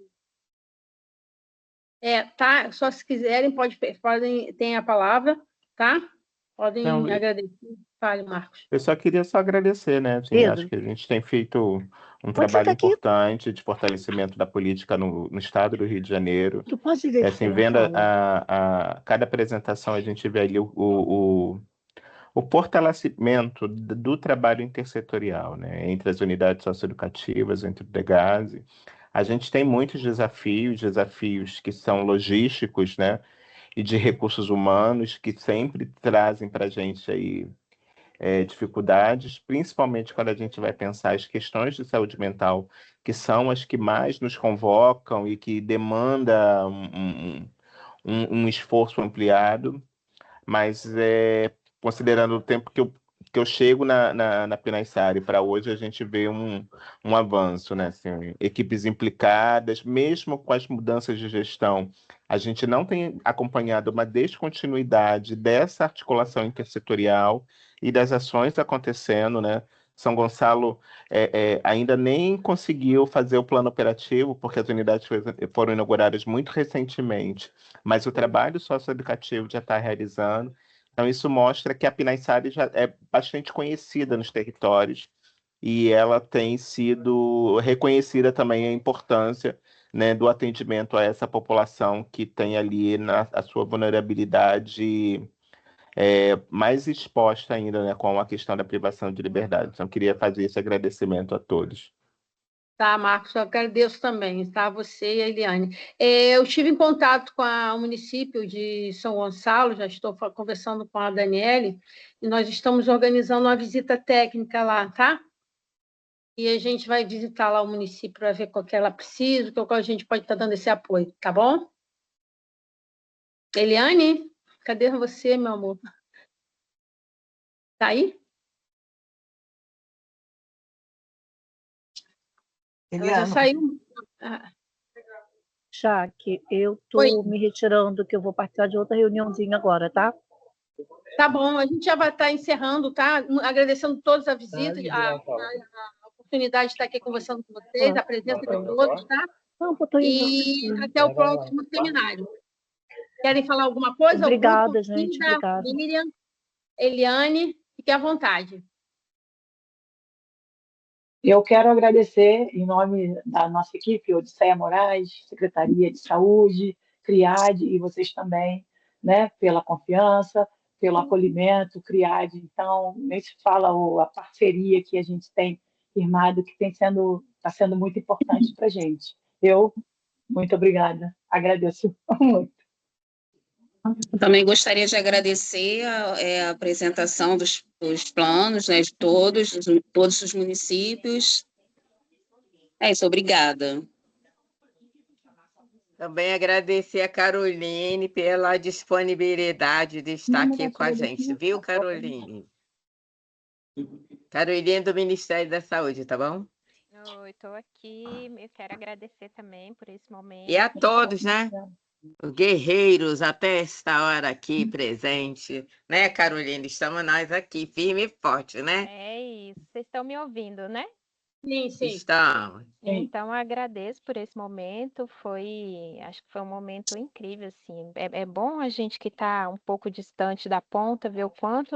Tá? Só se quiserem, podem ter a palavra, tá? Podem agradecer. Fale, Marcos. Eu só queria agradecer, né? Assim, acho que a gente tem feito um trabalho importante de fortalecimento da política no estado do Rio de Janeiro. Tu pode ver assim, vendo cada apresentação, a gente vê ali o fortalecimento do trabalho intersetorial, né? Entre as unidades socioeducativas, entre o DEGASE. A gente tem muitos desafios que são logísticos, né? E de recursos humanos, que sempre trazem para a gente aí dificuldades, principalmente quando a gente vai pensar as questões de saúde mental, que são as que mais nos convocam e que demandam um esforço ampliado, mas considerando o tempo que eu chego na Pinaissari para hoje, a gente vê um avanço, né? Assim, equipes implicadas, mesmo com as mudanças de gestão, a gente não tem acompanhado uma descontinuidade dessa articulação intersetorial e das ações acontecendo, né? São Gonçalo ainda nem conseguiu fazer o plano operativo, porque as unidades foram inauguradas muito recentemente, mas o trabalho socioeducativo já está realizando. Então, isso mostra que a Pinaissari já é bastante conhecida nos territórios e ela tem sido reconhecida também a importância, né, do atendimento a essa população que tem ali a sua vulnerabilidade mais exposta ainda, né, com a questão da privação de liberdade. Então, queria fazer esse agradecimento a todos. Tá, Marcos, eu agradeço também, tá? Você e a Eliane. Eu estive em contato com o município de São Gonçalo, já estou conversando com a Daniele, e nós estamos organizando uma visita técnica lá, tá? E a gente vai visitar lá o município para ver qual que ela precisa, qual a gente pode estar dando esse apoio, tá bom? Eliane, cadê você, meu amor? Tá aí? Ela já saiu. Jaque, eu Oi. estou me retirando, que eu vou participar de outra reuniãozinha agora, tá? Tá bom, a gente já vai estar encerrando, tá? Agradecendo todos a visita, a oportunidade de estar aqui conversando com vocês, a presença de todos, tá? Não, tô indo. E até o próximo seminário. Querem falar alguma coisa? Obrigada, O grupo, gente, Cida, obrigada. Miriam, Eliane, fique à vontade. Eu quero agradecer, em nome da nossa equipe, Odisseia Moraes, Secretaria de Saúde, CRIAD, e vocês também, né, pela confiança, pelo acolhimento, CRIAD. Então, nem se fala a parceria que a gente tem firmado, que está sendo muito importante para a gente. Muito obrigada, agradeço muito. Também gostaria de agradecer a apresentação dos planos, né, de todos os municípios. É isso, obrigada. Também agradecer a Caroline pela disponibilidade de estar aqui com a gente, viu, Caroline? Caroline do Ministério da Saúde, tá bom? Oi, estou aqui. Eu quero agradecer também por esse momento. E a todos, né? Os guerreiros até esta hora aqui presente, né, Caroline? Estamos nós aqui, firme e forte, né? É isso. Vocês estão me ouvindo, né? Sim, sim. Estamos. Então, agradeço por esse momento. Acho que foi um momento incrível, assim. É bom a gente que está um pouco distante da ponta ver o quanto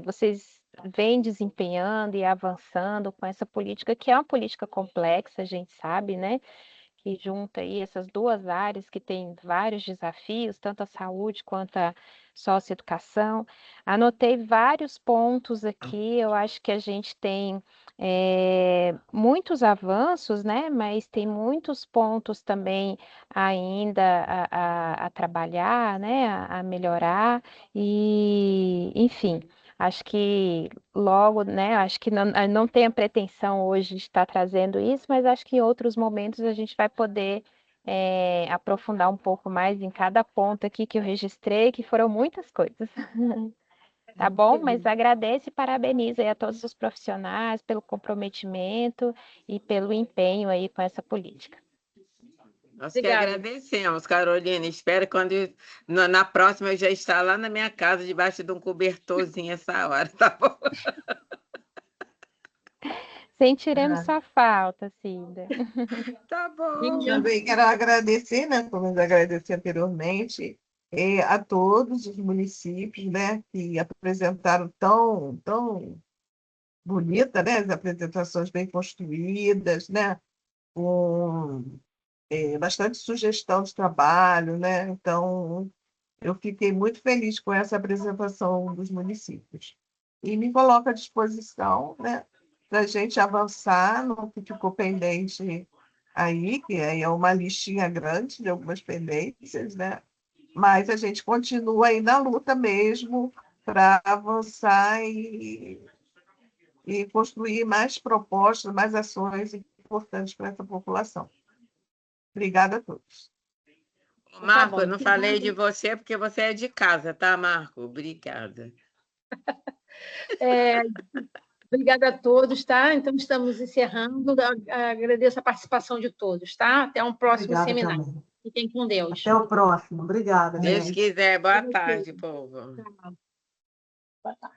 vocês vêm desempenhando e avançando com essa política, que é uma política complexa, a gente sabe, né? Que junta aí essas duas áreas que têm vários desafios, tanto a saúde quanto a socioeducação. Anotei vários pontos aqui, eu acho que a gente tem muitos avanços, né? Mas tem muitos pontos também ainda a trabalhar, né? A melhorar, e enfim. Acho que logo, né? Acho que não tenho a pretensão hoje de estar trazendo isso, mas acho que em outros momentos a gente vai poder aprofundar um pouco mais em cada ponto aqui que eu registrei, que foram muitas coisas. Tá bom? Mas agradeço e parabenizo aí a todos os profissionais pelo comprometimento e pelo empenho aí com essa política. Nós que agradecemos, Carolina. Espero que na próxima eu já estar lá na minha casa, debaixo de um cobertorzinho essa hora, tá bom? Sentiremos sua falta, Cida. Tá bom. Também quero agradecer, né, como eu agradeci anteriormente, a todos os municípios, né, que apresentaram tão bonita, né, as apresentações bem construídas, né, com bastante sugestão de trabalho, né? Então, eu fiquei muito feliz com essa apresentação dos municípios. E me coloco à disposição, né, para a gente avançar no que ficou pendente aí, que aí é uma listinha grande de algumas pendências, né? Mas a gente continua aí na luta mesmo, para avançar e construir mais propostas, mais ações importantes para essa população. Obrigada a todos. Marco, eu não falei de você porque você é de casa, tá, Marco? Obrigada. Obrigada a todos, tá? Então, estamos encerrando. Agradeço a participação de todos, tá? Até um próximo Obrigada seminário. também. Fiquem com Deus. Até o próximo. Obrigada, Deus gente. quiser, boa tarde, povo. Boa tarde.